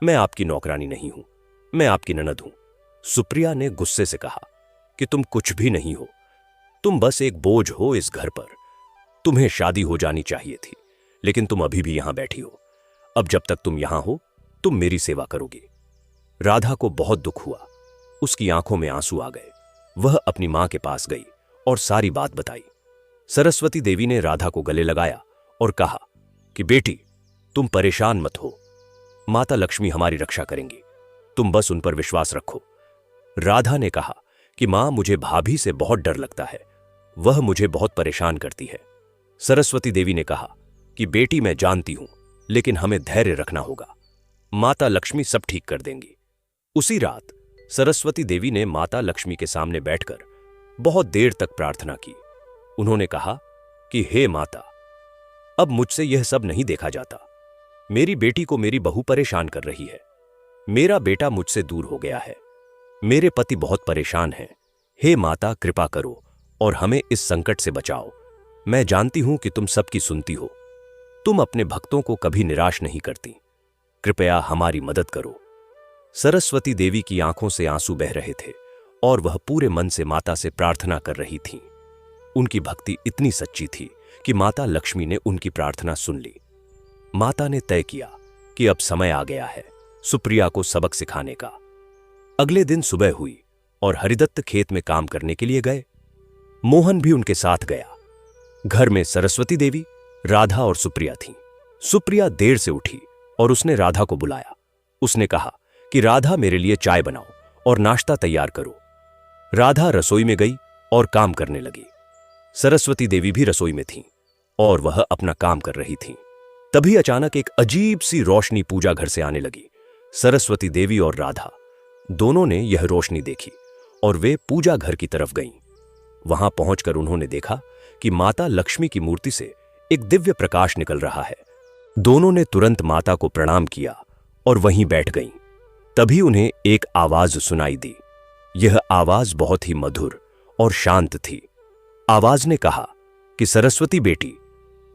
मैं आपकी नौकरानी नहीं हूं, मैं आपकी ननद हूं। सुप्रिया ने गुस्से से कहा कि तुम कुछ भी नहीं हो, तुम बस एक बोझ हो इस घर पर। तुम्हें शादी हो जानी चाहिए थी, लेकिन तुम अभी भी यहां बैठी हो। अब जब तक तुम यहां हो, तुम मेरी सेवा करोगी। राधा को बहुत दुख हुआ, उसकी आंखों में आंसू आ गए। वह अपनी मां के पास गई और सारी बात बताई। सरस्वती देवी ने राधा को गले लगाया और कहा कि बेटी, तुम परेशान मत हो, माता लक्ष्मी हमारी रक्षा करेंगी, तुम बस उन पर विश्वास रखो। राधा ने कहा कि मां, मुझे भाभी से बहुत डर लगता है, वह मुझे बहुत परेशान करती है। सरस्वती देवी ने कहा कि बेटी, मैं जानती हूं, लेकिन हमें धैर्य रखना होगा, माता लक्ष्मी सब ठीक कर देंगी। उसी रात सरस्वती देवी ने माता लक्ष्मी के सामने बैठकर बहुत देर तक प्रार्थना की। उन्होंने कहा कि हे माता, अब मुझसे यह सब नहीं देखा जाता। मेरी बेटी को मेरी बहू परेशान कर रही है, मेरा बेटा मुझसे दूर हो गया है, मेरे पति बहुत परेशान हैं। हे माता, कृपा करो और हमें इस संकट से बचाओ। मैं जानती हूं कि तुम सबकी सुनती हो, तुम अपने भक्तों को कभी निराश नहीं करती, कृपया हमारी मदद करो। सरस्वती देवी की आंखों से आंसू बह रहे थे और वह पूरे मन से माता से प्रार्थना कर रही थीं। उनकी भक्ति इतनी सच्ची थी कि माता लक्ष्मी ने उनकी प्रार्थना सुन ली। माता ने तय किया कि अब समय आ गया है सुप्रिया को सबक सिखाने का। अगले दिन सुबह हुई और हरिदत्त खेत में काम करने के लिए गए। मोहन भी उनके साथ गया। घर में सरस्वती देवी, राधा और सुप्रिया थीं। सुप्रिया देर से उठी और उसने राधा को बुलाया। उसने कहा कि राधा, मेरे लिए चाय बनाओ और नाश्ता तैयार करो। राधा रसोई में गई और काम करने लगी। सरस्वती देवी भी रसोई में थीं और वह अपना काम कर रही थीं। तभी अचानक एक अजीब सी रोशनी पूजा घर से आने लगी। सरस्वती देवी और राधा दोनों ने यह रोशनी देखी और वे पूजा घर की तरफ गईं। वहां पहुंचकर उन्होंने देखा कि माता लक्ष्मी की मूर्ति से एक दिव्य प्रकाश निकल रहा है। दोनों ने तुरंत माता को प्रणाम किया और वहीं बैठ गईं। तभी उन्हें एक आवाज सुनाई दी। यह आवाज बहुत ही मधुर और शांत थी। आवाज ने कहा कि सरस्वती बेटी,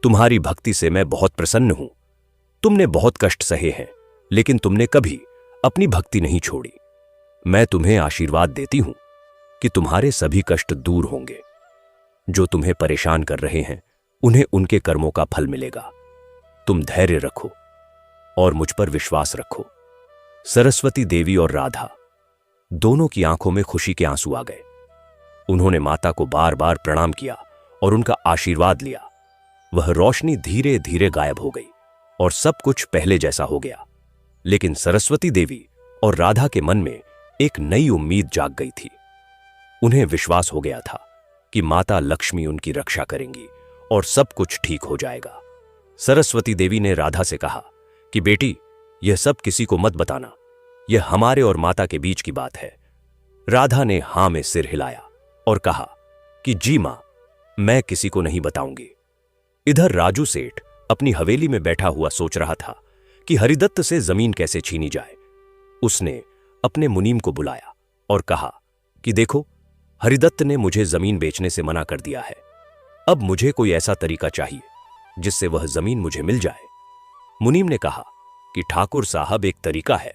तुम्हारी भक्ति से मैं बहुत प्रसन्न हूं। तुमने बहुत कष्ट सहे हैं, लेकिन तुमने कभी अपनी भक्ति नहीं छोड़ी। मैं तुम्हें आशीर्वाद देती हूं कि तुम्हारे सभी कष्ट दूर होंगे। जो तुम्हें परेशान कर रहे हैं, उन्हें उनके कर्मों का फल मिलेगा। तुम धैर्य रखो और मुझ पर विश्वास रखो। सरस्वती देवी और राधा दोनों की आंखों में खुशी के आंसू आ गए। उन्होंने माता को बार बार प्रणाम किया और उनका आशीर्वाद लिया। वह रोशनी धीरे धीरे गायब हो गई और सब कुछ पहले जैसा हो गया। लेकिन सरस्वती देवी और राधा के मन में एक नई उम्मीद जाग गई थी। उन्हें विश्वास हो गया था कि माता लक्ष्मी उनकी रक्षा करेंगी और सब कुछ ठीक हो जाएगा। सरस्वती देवी ने राधा से कहा कि बेटी, यह सब किसी को मत बताना। यह हमारे और माता के बीच की बात है। राधा ने हां में सिर हिलाया और कहा कि जी मां, मैं किसी को नहीं बताऊंगी। इधर राजू सेठ अपनी हवेली में बैठा हुआ सोच रहा था कि हरिदत्त से जमीन कैसे छीनी जाए। उसने अपने मुनीम को बुलाया और कहा कि देखो, हरिदत्त ने मुझे जमीन बेचने से मना कर दिया है। अब मुझे कोई ऐसा तरीका चाहिए जिससे वह जमीन मुझे मिल जाए। मुनीम ने कहा कि ठाकुर साहब, एक तरीका है।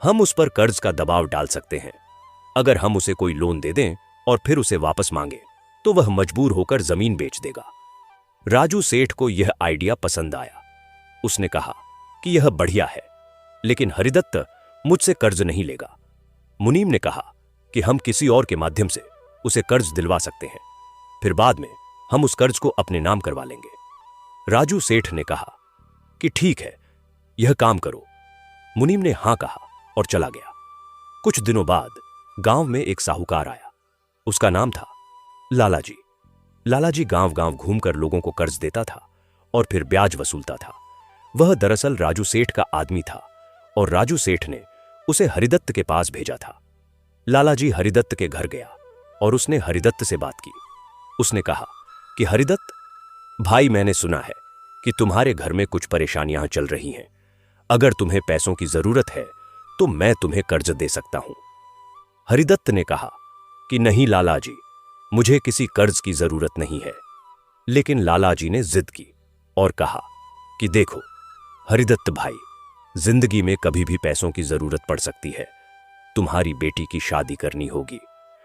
हम उस पर कर्ज का दबाव डाल सकते हैं। अगर हम उसे कोई लोन दे दें और फिर उसे वापस मांगे तो वह मजबूर होकर जमीन बेच देगा। राजू सेठ को यह आइडिया पसंद आया। उसने कहा कि यह बढ़िया है, लेकिन हरिदत्त मुझसे कर्ज नहीं लेगा। मुनीम ने कहा कि हम किसी और के माध्यम से उसे कर्ज दिलवा सकते हैं, फिर बाद में हम उस कर्ज को अपने नाम करवा लेंगे। राजू सेठ ने कहा कि ठीक है, यह काम करो। मुनीम ने हां कहा और चला गया। कुछ दिनों बाद गांव में एक साहूकार आया। उसका नाम था लालाजी। लालाजी गांव गांव घूमकर लोगों को कर्ज देता था और फिर ब्याज वसूलता था। वह दरअसल राजू सेठ का आदमी था और राजू सेठ ने उसे हरिदत्त के पास भेजा था। लालाजी हरिदत्त के घर गया और उसने हरिदत्त से बात की। उसने कहा कि हरिदत्त भाई, मैंने सुना है कि तुम्हारे घर में कुछ परेशानियां चल रही हैं। अगर तुम्हें पैसों की जरूरत है तो मैं तुम्हें कर्ज दे सकता हूं। हरिदत्त ने कहा कि नहीं लालाजी, मुझे किसी कर्ज की जरूरत नहीं है। लेकिन लालाजी ने जिद की और कहा कि देखो हरिदत्त भाई, जिंदगी में कभी भी पैसों की जरूरत पड़ सकती है। तुम्हारी बेटी की शादी करनी होगी,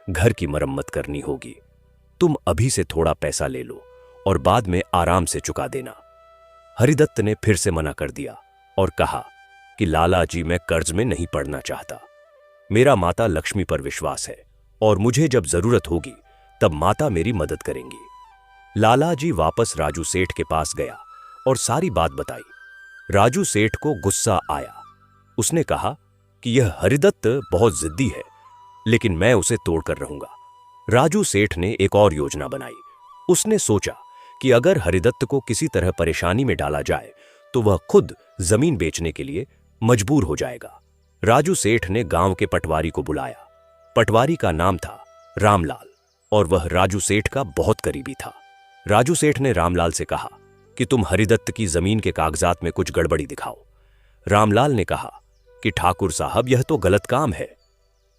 घर की मरम्मत करनी होगी। तुम अभी से थोड़ा पैसा ले लो और बाद में आराम से चुका देना। हरिदत्त ने फिर से मना कर दिया और कहा कि लालाजी, मैं कर्ज में नहीं पड़ना चाहता। मेरा माता लक्ष्मी पर विश्वास है और मुझे जब जरूरत होगी तब माता मेरी मदद करेंगी। लालाजी वापस राजू सेठ के पास गया और सारी बात बताई। राजू सेठ को गुस्सा आया। उसने कहा कि यह हरिदत्त बहुत जिद्दी है, लेकिन मैं उसे तोड़कर रहूंगा। राजू सेठ ने एक और योजना बनाई। उसने सोचा कि अगर हरिदत्त को किसी तरह परेशानी में डाला जाए तो वह खुद जमीन बेचने के लिए मजबूर हो जाएगा। राजू सेठ ने गांव के पटवारी को बुलाया। पटवारी का नाम था रामलाल और वह राजू सेठ का बहुत करीबी था। राजू सेठ ने रामलाल से कहा कि तुम हरिदत्त की जमीन के कागजात में कुछ गड़बड़ी दिखाओ। रामलाल ने कहा कि ठाकुर साहब, यह तो गलत काम है।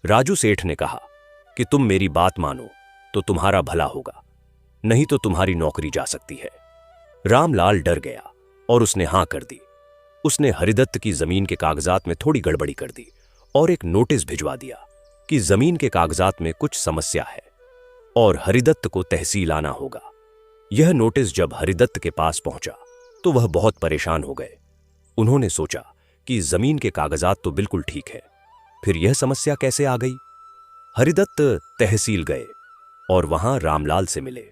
राजू सेठ ने कहा कि तुम मेरी बात मानो तो तुम्हारा भला होगा, नहीं तो तुम्हारी नौकरी जा सकती है। रामलाल डर गया और उसने हां कर दी। उसने हरिदत्त की जमीन के कागजात में थोड़ी गड़बड़ी कर दी और एक नोटिस भिजवा दिया कि जमीन के कागजात में कुछ समस्या है और हरिदत्त को तहसील आना होगा। यह नोटिस जब हरिदत्त के पास पहुंचा तो वह बहुत परेशान हो गए। उन्होंने सोचा कि जमीन के कागजात तो बिल्कुल ठीक है, फिर यह समस्या कैसे आ गई। हरिदत्त तहसील गए और वहां रामलाल से मिले।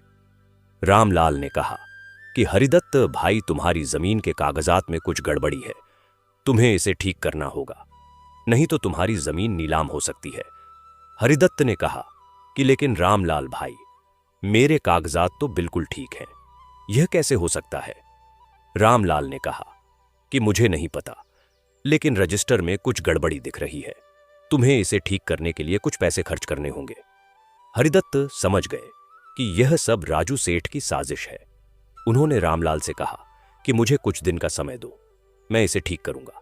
रामलाल ने कहा कि हरिदत्त भाई, तुम्हारी जमीन के कागजात में कुछ गड़बड़ी है, तुम्हें इसे ठीक करना होगा, नहीं तो तुम्हारी जमीन नीलाम हो सकती है। हरिदत्त ने कहा कि लेकिन रामलाल भाई, मेरे कागजात तो बिल्कुल ठीक हैं, यह कैसे हो सकता है। रामलाल ने कहा कि मुझे नहीं पता, लेकिन रजिस्टर में कुछ गड़बड़ी दिख रही है। तुम्हें इसे ठीक करने के लिए कुछ पैसे खर्च करने होंगे। हरिदत्त समझ गए कि यह सब राजू सेठ की साजिश है। उन्होंने रामलाल से कहा कि मुझे कुछ दिन का समय दो, मैं इसे ठीक करूंगा।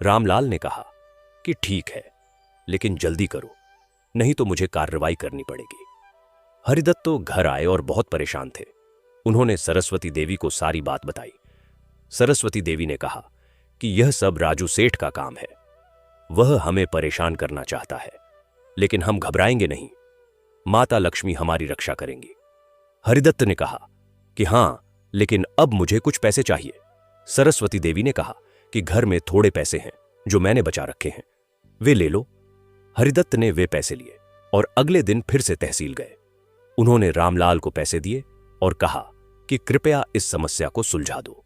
रामलाल ने कहा कि ठीक है, लेकिन जल्दी करो, नहीं तो मुझे कार्रवाई करनी पड़ेगी। हरिदत्त तो घर आए और बहुत परेशान थे। उन्होंने सरस्वती देवी को सारी बात बताई। सरस्वती देवी ने कहा कि यह सब राजू सेठ का काम है। वह हमें परेशान करना चाहता है, लेकिन हम घबराएंगे नहीं। माता लक्ष्मी हमारी रक्षा करेंगी। हरिदत्त ने कहा कि हां, लेकिन अब मुझे कुछ पैसे चाहिए। सरस्वती देवी ने कहा कि घर में थोड़े पैसे हैं जो मैंने बचा रखे हैं, वे ले लो। हरिदत्त ने वे पैसे लिए और अगले दिन फिर से तहसील गए। उन्होंने रामलाल को पैसे दिए और कहा कि कृपया इस समस्या को सुलझा दो।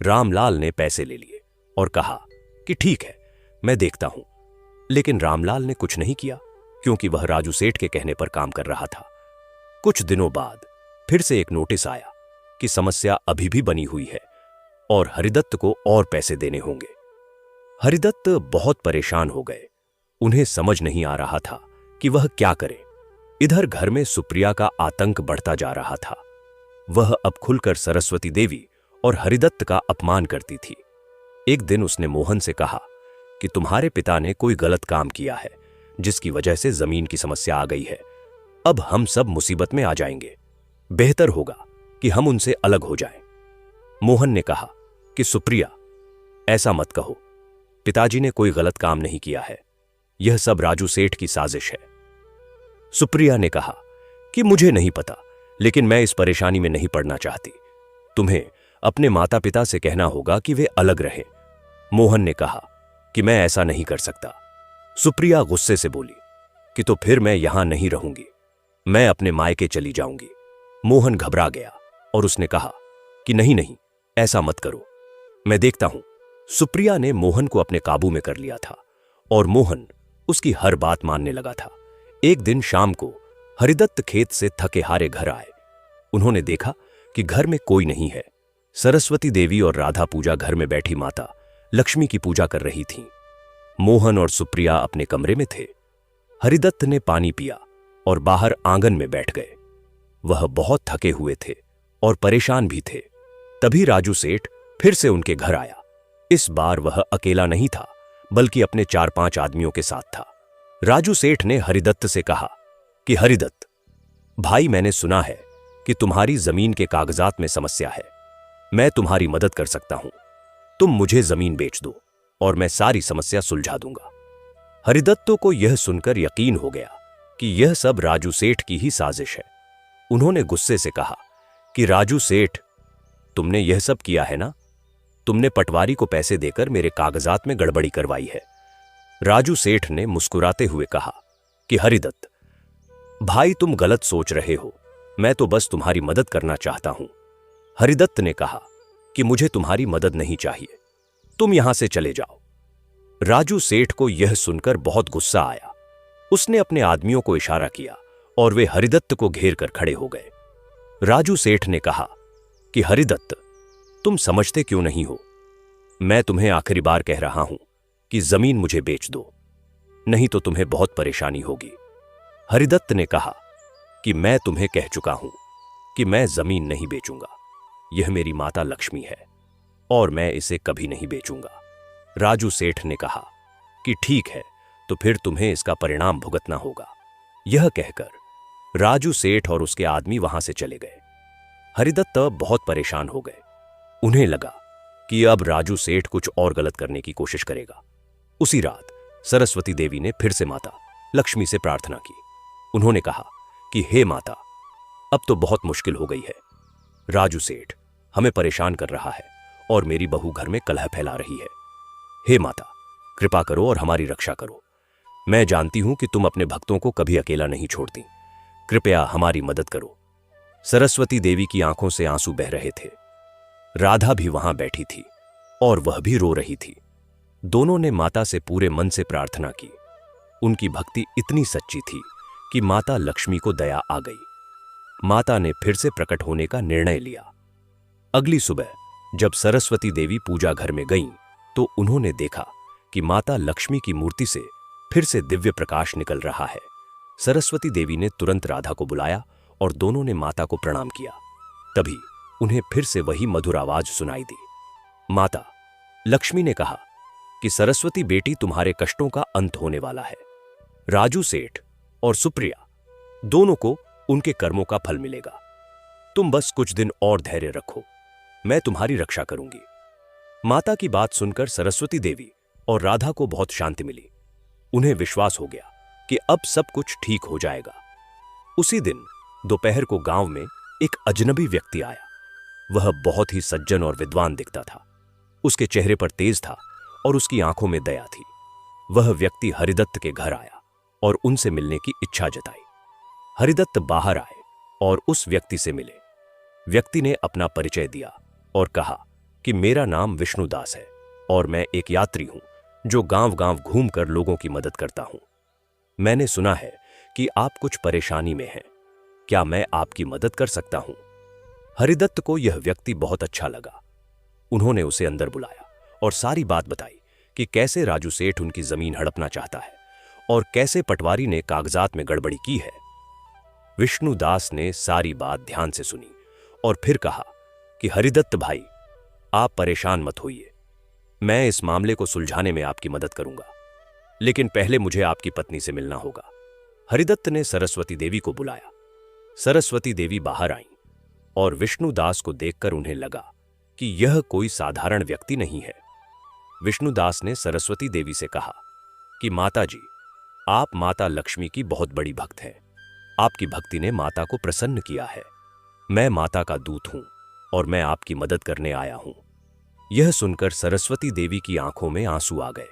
रामलाल ने पैसे ले लिए और कहा कि ठीक है, मैं देखता हूं। लेकिन रामलाल ने कुछ नहीं किया, क्योंकि वह राजू सेठ के कहने पर काम कर रहा था। कुछ दिनों बाद फिर से एक नोटिस आया कि समस्या अभी भी बनी हुई है और हरिदत्त को और पैसे देने होंगे। हरिदत्त बहुत परेशान हो गए। उन्हें समझ नहीं आ रहा था कि वह क्या करें। इधर घर में सुप्रिया का आतंक बढ़ता जा रहा था। वह अब खुलकर सरस्वती देवी और हरिदत्त का अपमान करती थी। एक दिन उसने मोहन से कहा कि तुम्हारे पिता ने कोई गलत काम किया है, जिसकी वजह से जमीन की समस्या आ गई है। अब हम सब मुसीबत में आ जाएंगे। बेहतर होगा कि हम उनसे अलग हो जाएं। मोहन ने कहा कि सुप्रिया, ऐसा मत कहो। पिताजी ने कोई गलत काम नहीं किया है। यह सब राजू सेठ की साजिश है। सुप्रिया ने कहा कि मुझे नहीं पता, लेकिन मैं इस परेशानी में नहीं पड़ना चाहती। तुम्हें अपने माता पिता से कहना होगा कि वे अलग रहें। मोहन ने कहा कि मैं ऐसा नहीं कर सकता। सुप्रिया गुस्से से बोली कि तो फिर मैं यहां नहीं रहूंगी, मैं अपने मायके चली जाऊंगी। मोहन घबरा गया और उसने कहा कि नहीं नहीं, ऐसा मत करो, मैं देखता हूं। सुप्रिया ने मोहन को अपने काबू में कर लिया था और मोहन उसकी हर बात मानने लगा था। एक दिन शाम को हरिदत्त खेत से थके हारे घर आए। उन्होंने देखा कि घर में कोई नहीं है। सरस्वती देवी और राधा पूजा घर में बैठी माता लक्ष्मी की पूजा कर रही थीं। मोहन और सुप्रिया अपने कमरे में थे। हरिदत्त ने पानी पिया और बाहर आंगन में बैठ गए। वह बहुत थके हुए थे और परेशान भी थे। तभी राजू सेठ फिर से उनके घर आया। इस बार वह अकेला नहीं था, बल्कि अपने 4-5 आदमियों के साथ था। राजू सेठ ने हरिदत्त से कहा कि हरिदत्त भाई, मैंने सुना है कि तुम्हारी जमीन के कागजात में समस्या है। मैं तुम्हारी मदद कर सकता हूं। तुम मुझे जमीन बेच दो और मैं सारी समस्या सुलझा दूंगा। हरिदत्त को यह सुनकर यकीन हो गया कि यह सब राजू सेठ की ही साजिश है। उन्होंने गुस्से से कहा कि राजू सेठ, तुमने यह सब किया है ना? तुमने पटवारी को पैसे देकर मेरे कागजात में गड़बड़ी करवाई है। राजू सेठ ने मुस्कुराते हुए कहा कि हरिदत्त भाई, तुम गलत सोच रहे हो, मैं तो बस तुम्हारी मदद करना चाहता हूं। हरिदत्त ने कहा कि मुझे तुम्हारी मदद नहीं चाहिए, तुम यहां से चले जाओ। राजू सेठ को यह सुनकर बहुत गुस्सा आया। उसने अपने आदमियों को इशारा किया और वे हरिदत्त को घेर कर खड़े हो गए। राजू सेठ ने कहा कि हरिदत्त, तुम समझते क्यों नहीं हो? मैं तुम्हें आखिरी बार कह रहा हूं कि जमीन मुझे बेच दो, नहीं तो तुम्हें बहुत परेशानी होगी। हरिदत्त ने कहा कि मैं तुम्हें कह चुका हूं कि मैं जमीन नहीं बेचूंगा। यह मेरी माता लक्ष्मी है और मैं इसे कभी नहीं बेचूंगा। राजू सेठ ने कहा कि ठीक है, तो फिर तुम्हें इसका परिणाम भुगतना होगा। यह कहकर राजू सेठ और उसके आदमी वहां से चले गए। हरिदत्त बहुत परेशान हो गए। उन्हें लगा कि अब राजू सेठ कुछ और गलत करने की कोशिश करेगा। उसी रात सरस्वती देवी ने फिर से माता लक्ष्मी से प्रार्थना की। उन्होंने कहा कि हे माता, अब तो बहुत मुश्किल हो गई है। राजू सेठ हमें परेशान कर रहा है और मेरी बहू घर में कलह फैला रही है। हे माता, कृपा करो और हमारी रक्षा करो। मैं जानती हूं कि तुम अपने भक्तों को कभी अकेला नहीं छोड़ती। कृपया हमारी मदद करो। सरस्वती देवी की आंखों से आंसू बह रहे थे। राधा भी वहां बैठी थी और वह भी रो रही थी। दोनों ने माता से पूरे मन से प्रार्थना की। उनकी भक्ति इतनी सच्ची थी कि माता लक्ष्मी को दया आ गई। माता ने फिर से प्रकट होने का निर्णय लिया। अगली सुबह जब सरस्वती देवी पूजा घर में गईं, तो उन्होंने देखा कि माता लक्ष्मी की मूर्ति से फिर से दिव्य प्रकाश निकल रहा है। सरस्वती देवी ने तुरंत राधा को बुलाया और दोनों ने माता को प्रणाम किया। तभी उन्हें फिर से वही मधुर आवाज सुनाई दी। माता लक्ष्मी ने कहा कि सरस्वती बेटी, तुम्हारे कष्टों का अंत होने वाला है। राजू सेठ और सुप्रिया दोनों को उनके कर्मों का फल मिलेगा। तुम बस कुछ दिन और धैर्य रखो, मैं तुम्हारी रक्षा करूंगी। माता की बात सुनकर सरस्वती देवी और राधा को बहुत शांति मिली। उन्हें विश्वास हो गया कि अब सब कुछ ठीक हो जाएगा। उसी दिन दोपहर को गांव में एक अजनबी व्यक्ति आया। वह बहुत ही सज्जन और विद्वान दिखता था। उसके चेहरे पर तेज था और उसकी आंखों में दया थी। वह व्यक्ति हरिदत्त के घर आया और उनसे मिलने की इच्छा जताई। हरिदत्त बाहर आए और उस व्यक्ति से मिले। व्यक्ति ने अपना परिचय दिया और कहा कि मेरा नाम विष्णुदास है और मैं एक यात्री हूं जो गांव-गांव घूमकर लोगों की मदद करता हूं। मैंने सुना है कि आप कुछ परेशानी में हैं। क्या मैं आपकी मदद कर सकता हूं? हरिदत्त को यह व्यक्ति बहुत अच्छा लगा। उन्होंने उसे अंदर बुलाया और सारी बात बताई कि कैसे राजू सेठ उनकी जमीन हड़पना चाहता है और कैसे पटवारी ने कागजात में गड़बड़ी की है। विष्णुदास ने सारी बात ध्यान से सुनी और फिर कहा कि हरिदत्त भाई, आप परेशान मत होइए। मैं इस मामले को सुलझाने में आपकी मदद करूंगा, लेकिन पहले मुझे आपकी पत्नी से मिलना होगा। हरिदत्त ने सरस्वती देवी को बुलाया। सरस्वती देवी बाहर आईं और विष्णुदास को देखकर उन्हें लगा कि यह कोई साधारण व्यक्ति नहीं है। विष्णुदास ने सरस्वती देवी से कहा कि माता जी, आप माता लक्ष्मी की बहुत बड़ी भक्त हैं। आपकी भक्ति ने माता को प्रसन्न किया है। मैं माता का दूत हूं और मैं आपकी मदद करने आया हूं। यह सुनकर सरस्वती देवी की आंखों में आंसू आ गए।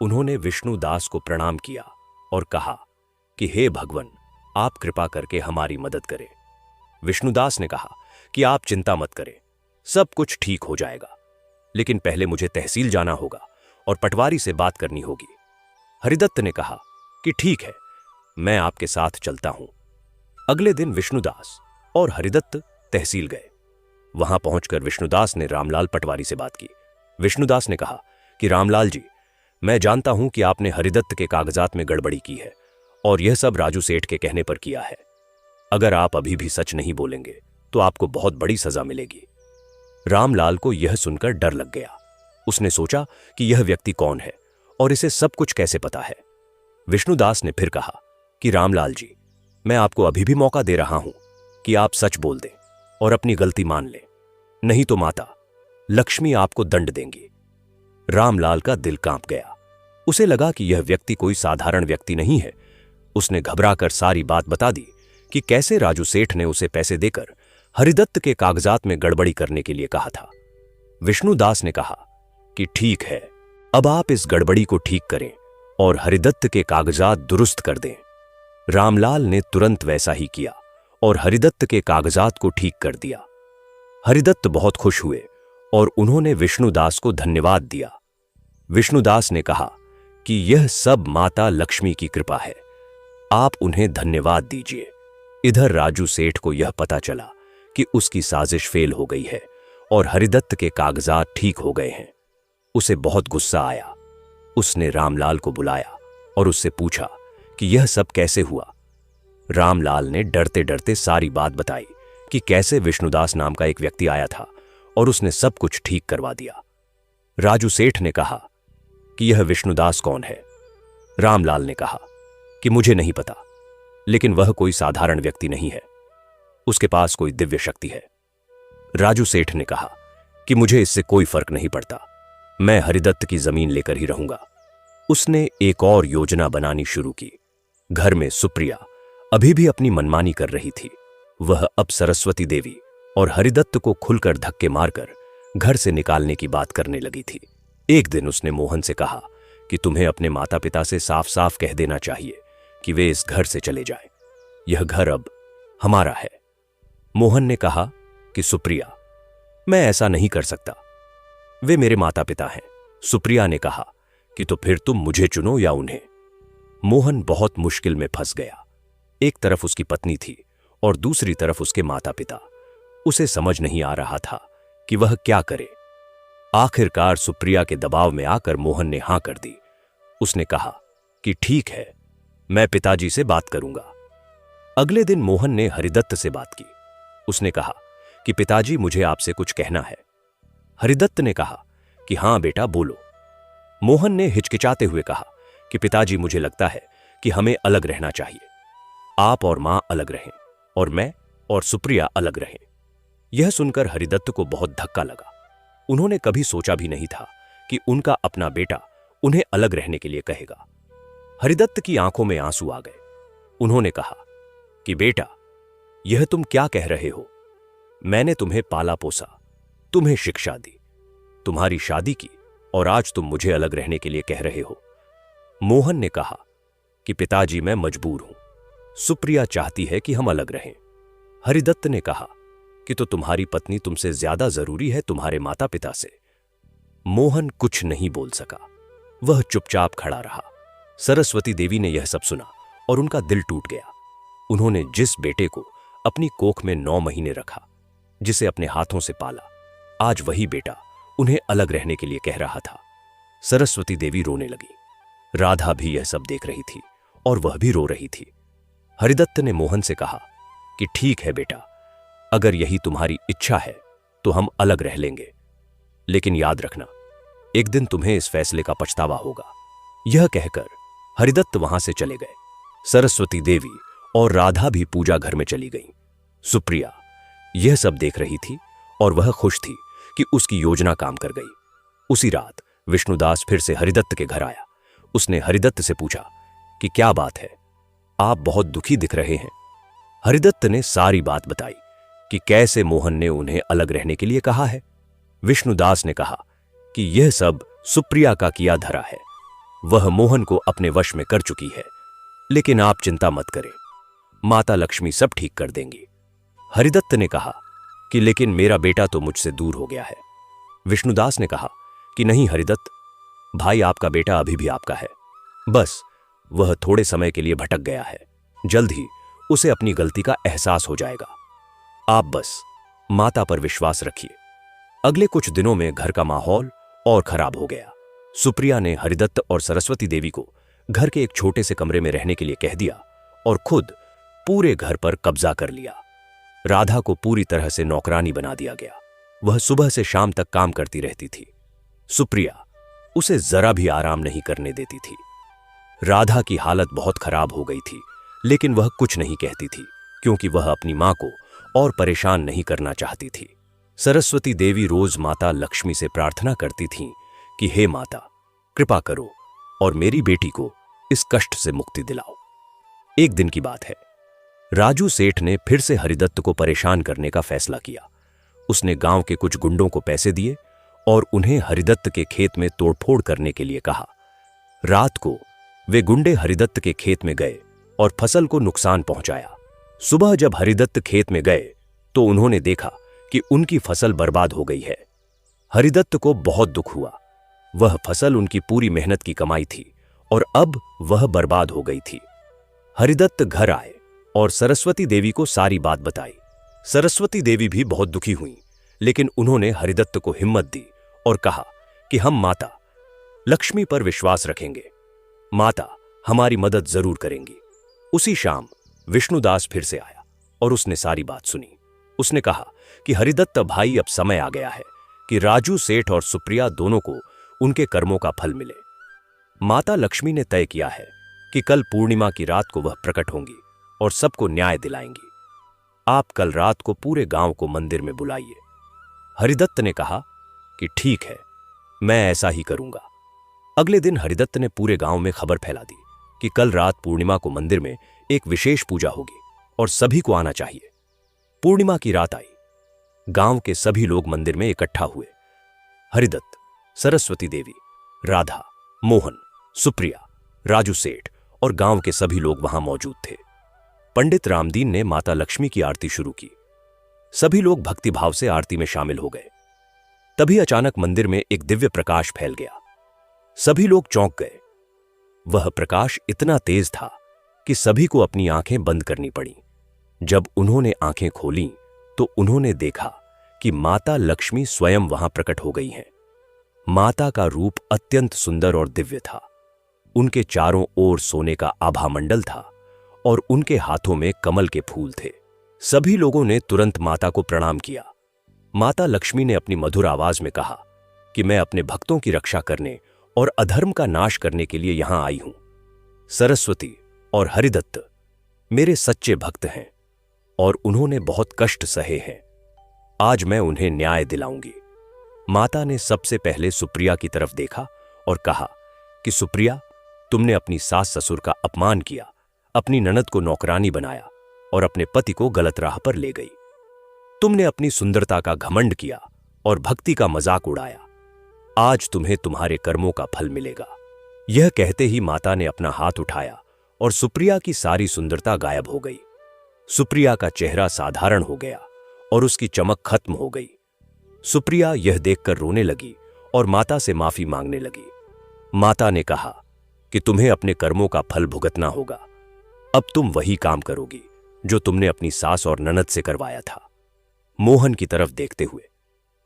उन्होंने विष्णुदास को प्रणाम किया और कहा कि हे भगवान, आप कृपा करके हमारी मदद करें। विष्णुदास ने कहा कि आप चिंता मत करें, सब कुछ ठीक हो जाएगा, लेकिन पहले मुझे तहसील जाना होगा और पटवारी से बात करनी होगी। हरिदत्त ने कहा कि ठीक है, मैं आपके साथ चलता हूं। अगले दिन विष्णुदास और हरिदत्त तहसील गए। वहां पहुंचकर विष्णुदास ने रामलाल पटवारी से बात की। विष्णुदास ने कहा कि रामलाल जी, मैं जानता हूं कि आपने हरिदत्त के कागजात में गड़बड़ी की है और यह सब राजू सेठ के कहने पर किया है। अगर आप अभी भी सच नहीं बोलेंगे तो आपको बहुत बड़ी सजा मिलेगी। रामलाल को यह सुनकर डर लग गया। उसने सोचा कि यह व्यक्ति कौन है और इसे सब कुछ कैसे पता है। विष्णुदास ने फिर कहा कि रामलाल जी, मैं आपको अभी भी मौका दे रहा हूं कि आप सच बोल दें और अपनी गलती मान लें, नहीं तो माता लक्ष्मी आपको दंड देंगी। रामलाल का दिल कांप गया। उसे लगा कि यह व्यक्ति कोई साधारण व्यक्ति नहीं है। उसने घबराकर सारी बात बता दी कि कैसे राजू सेठ ने उसे पैसे देकर हरिदत्त के कागजात में गड़बड़ी करने के लिए कहा था। विष्णुदास ने कहा कि ठीक है, अब आप इस गड़बड़ी को ठीक करें और हरिदत्त के कागजात दुरुस्त कर दें। रामलाल ने तुरंत वैसा ही किया और हरिदत्त के कागजात को ठीक कर दिया। हरिदत्त बहुत खुश हुए और उन्होंने विष्णुदास को धन्यवाद दिया। विष्णुदास ने कहा कि यह सब माता लक्ष्मी की कृपा है, आप उन्हें धन्यवाद दीजिए। इधर राजू सेठ को यह पता चला कि उसकी साजिश फेल हो गई है और हरिदत्त के कागजात ठीक हो गए हैं। उसे बहुत गुस्सा आया। उसने रामलाल को बुलाया और उससे पूछा कि यह सब कैसे हुआ। रामलाल ने डरते डरते सारी बात बताई कि कैसे विष्णुदास नाम का एक व्यक्ति आया था और उसने सब कुछ ठीक करवा दिया। राजू सेठ ने कहा कि यह विष्णुदास कौन है। रामलाल ने कहा कि मुझे नहीं पता, लेकिन वह कोई साधारण व्यक्ति नहीं है, उसके पास कोई दिव्य शक्ति है। राजू सेठ ने कहा कि मुझे इससे कोई फर्क नहीं पड़ता, मैं हरिदत्त की जमीन लेकर ही रहूंगा। उसने एक और योजना बनानी शुरू की। घर में सुप्रिया अभी भी अपनी मनमानी कर रही थी। वह अब सरस्वती देवी और हरिदत्त को खुलकर धक्के मारकर घर से निकालने की बात करने लगी थी। एक दिन उसने मोहन से कहा कि तुम्हें अपने माता पिता से साफ साफ कह देना चाहिए कि वे इस घर से चले जाएं। यह घर अब हमारा है। मोहन ने कहा कि सुप्रिया, मैं ऐसा नहीं कर सकता, वे मेरे माता पिता हैं। सुप्रिया ने कहा कि तो फिर तुम मुझे चुनो या उन्हें। मोहन बहुत मुश्किल में फंस गया। एक तरफ उसकी पत्नी थी और दूसरी तरफ उसके माता पिता। उसे समझ नहीं आ रहा था कि वह क्या करे। आखिरकार सुप्रिया के दबाव में आकर मोहन ने हां कर दी। उसने कहा कि ठीक है, मैं पिताजी से बात करूंगा। अगले दिन मोहन ने हरिदत्त से बात की। उसने कहा कि पिताजी, मुझे आपसे कुछ कहना है। हरिदत्त ने कहा कि हां बेटा, बोलो। मोहन ने हिचकिचाते हुए कहा कि पिताजी, मुझे लगता है कि हमें अलग रहना चाहिए। आप और मां अलग रहें और मैं और सुप्रिया अलग रहें। यह सुनकर हरिदत्त को बहुत धक्का लगा। उन्होंने कभी सोचा भी नहीं था कि उनका अपना बेटा उन्हें अलग रहने के लिए कहेगा। हरिदत्त की आंखों में आंसू आ गए। उन्होंने कहा कि बेटा, यह तुम क्या कह रहे हो? मैंने तुम्हें पाला पोसा, तुम्हें शिक्षा दी, तुम्हारी शादी की, और आज तुम मुझे अलग रहने के लिए कह रहे हो। मोहन ने कहा कि पिताजी, मैं मजबूर हूं, सुप्रिया चाहती है कि हम अलग रहें। हरिदत्त ने कहा कि तो तुम्हारी पत्नी तुमसे ज्यादा जरूरी है तुम्हारे माता पिता से। मोहन कुछ नहीं बोल सका, वह चुपचाप खड़ा रहा। सरस्वती देवी ने यह सब सुना और उनका दिल टूट गया। उन्होंने जिस बेटे को अपनी कोख में 9 महीने रखा, जिसे अपने हाथों से पाला, आज वही बेटा उन्हें अलग रहने के लिए कह रहा था। सरस्वती देवी रोने लगी। राधा भी यह सब देख रही थी और वह भी रो रही थी। हरिदत्त ने मोहन से कहा कि ठीक है बेटा, अगर यही तुम्हारी इच्छा है तो हम अलग रह लेंगे, लेकिन याद रखना, एक दिन तुम्हें इस फैसले का पछतावा होगा। यह कहकर हरिदत्त वहां से चले गए। सरस्वती देवी और राधा भी पूजा घर में चली गईं। सुप्रिया यह सब देख रही थी और वह खुश थी कि उसकी योजना काम कर गई। उसी रात विष्णुदास फिर से हरिदत्त के घर आया। उसने हरिदत्त से पूछा कि क्या बात है, आप बहुत दुखी दिख रहे हैं। हरिदत्त ने सारी बात बताई कि कैसे मोहन ने उन्हें अलग रहने के लिए कहा है। विष्णुदास ने कहा कि यह सब सुप्रिया का किया धरा है, वह मोहन को अपने वश में कर चुकी है, लेकिन आप चिंता मत करें, माता लक्ष्मी सब ठीक कर देंगी। हरिदत्त ने कहा कि लेकिन मेरा बेटा तो मुझसे दूर हो गया है। विष्णुदास ने कहा कि नहीं हरिदत्त भाई, आपका बेटा अभी भी आपका है, बस वह थोड़े समय के लिए भटक गया है, जल्द ही उसे अपनी गलती का एहसास हो जाएगा। आप बस माता पर विश्वास रखिए। अगले कुछ दिनों में घर का माहौल और खराब हो गया। सुप्रिया ने हरिदत्त और सरस्वती देवी को घर के एक छोटे से कमरे में रहने के लिए कह दिया और खुद पूरे घर पर कब्जा कर लिया। राधा को पूरी तरह से नौकरानी बना दिया गया। वह सुबह से शाम तक काम करती रहती थी। सुप्रिया उसे जरा भी आराम नहीं करने देती थी। राधा की हालत बहुत खराब हो गई थी, लेकिन वह कुछ नहीं कहती थी क्योंकि वह अपनी मां को और परेशान नहीं करना चाहती थी। सरस्वती देवी रोज माता लक्ष्मी से प्रार्थना करती थीं कि हे माता, कृपा करो और मेरी बेटी को इस कष्ट से मुक्ति दिलाओ। एक दिन की बात है, राजू सेठ ने फिर से हरिदत्त को परेशान करने का फैसला किया। उसने गांव के कुछ गुंडों को पैसे दिए और उन्हें हरिदत्त के खेत में तोड़फोड़ करने के लिए कहा। रात को वे गुंडे हरिदत्त के खेत में गए और फसल को नुकसान पहुंचाया। सुबह जब हरिदत्त खेत में गए तो उन्होंने देखा कि उनकी फसल बर्बाद हो गई है। हरिदत्त को बहुत दुख हुआ। वह फसल उनकी पूरी मेहनत की कमाई थी और अब वह बर्बाद हो गई थी। हरिदत्त घर आए और सरस्वती देवी को सारी बात बताई। सरस्वती देवी भी बहुत दुखी हुई, लेकिन उन्होंने हरिदत्त को हिम्मत दी और कहा कि हम माता लक्ष्मी पर विश्वास रखेंगे, माता हमारी मदद जरूर करेंगी। उसी शाम विष्णुदास फिर से आया और उसने सारी बात सुनी। उसने कहा कि हरिदत्त भाई, अब समय आ गया है कि राजू सेठ और सुप्रिया दोनों को उनके कर्मों का फल मिले। माता लक्ष्मी ने तय किया है कि कल पूर्णिमा की रात को वह प्रकट होंगी और सबको न्याय दिलाएंगी। आप कल रात को पूरे गांव को मंदिर में बुलाइए। हरिदत्त ने कहा कि ठीक है, मैं ऐसा ही करूंगा। अगले दिन हरिदत्त ने पूरे गांव में खबर फैला दी कि कल रात पूर्णिमा को मंदिर में एक विशेष पूजा होगी और सभी को आना चाहिए। पूर्णिमा की रात आई। गांव के सभी लोग मंदिर में इकट्ठा हुए। हरिदत्त, सरस्वती देवी, राधा, मोहन, सुप्रिया, राजू सेठ और गांव के सभी लोग वहां मौजूद थे। पंडित रामदीन ने माता लक्ष्मी की आरती शुरू की। सभी लोग भक्तिभाव से आरती में शामिल हो गए। तभी अचानक मंदिर में एक दिव्य प्रकाश फैल गया। सभी लोग चौंक गए। वह प्रकाश इतना तेज था कि सभी को अपनी आंखें बंद करनी पड़ी। जब उन्होंने आंखें खोलीं तो उन्होंने देखा कि कि माता लक्ष्मी स्वयं वहां प्रकट हो गई हैं। माता का रूप अत्यंत सुंदर और दिव्य था। उनके चारों ओर सोने का आभामंडल था और उनके हाथों में कमल के फूल थे। सभी लोगों ने तुरंत माता को प्रणाम किया। माता लक्ष्मी ने अपनी मधुर आवाज में कहा कि मैं अपने भक्तों की रक्षा करने और अधर्म का नाश करने के लिए यहां आई हूं। सरस्वती और हरिदत्त मेरे सच्चे भक्त हैं और उन्होंने बहुत कष्ट सहे हैं। आज मैं उन्हें न्याय दिलाऊंगी। माता ने सबसे पहले सुप्रिया की तरफ देखा और कहा कि सुप्रिया, तुमने अपनी सास ससुर का अपमान किया, अपनी ननद को नौकरानी बनाया और अपने पति को गलत राह पर ले गई। तुमने अपनी सुंदरता का घमंड किया और भक्ति का मजाक उड़ाया। आज तुम्हें तुम्हारे कर्मों का फल मिलेगा। यह कहते ही माता ने अपना हाथ उठाया और सुप्रिया की सारी सुंदरता गायब हो गई। सुप्रिया का चेहरा साधारण हो गया और उसकी चमक खत्म हो गई। सुप्रिया यह देखकर रोने लगी और माता से माफी मांगने लगी। माता ने कहा कि तुम्हें अपने कर्मों का फल भुगतना होगा। अब तुम वही काम करोगी जो तुमने अपनी सास और ननद से करवाया था। मोहन की तरफ देखते हुए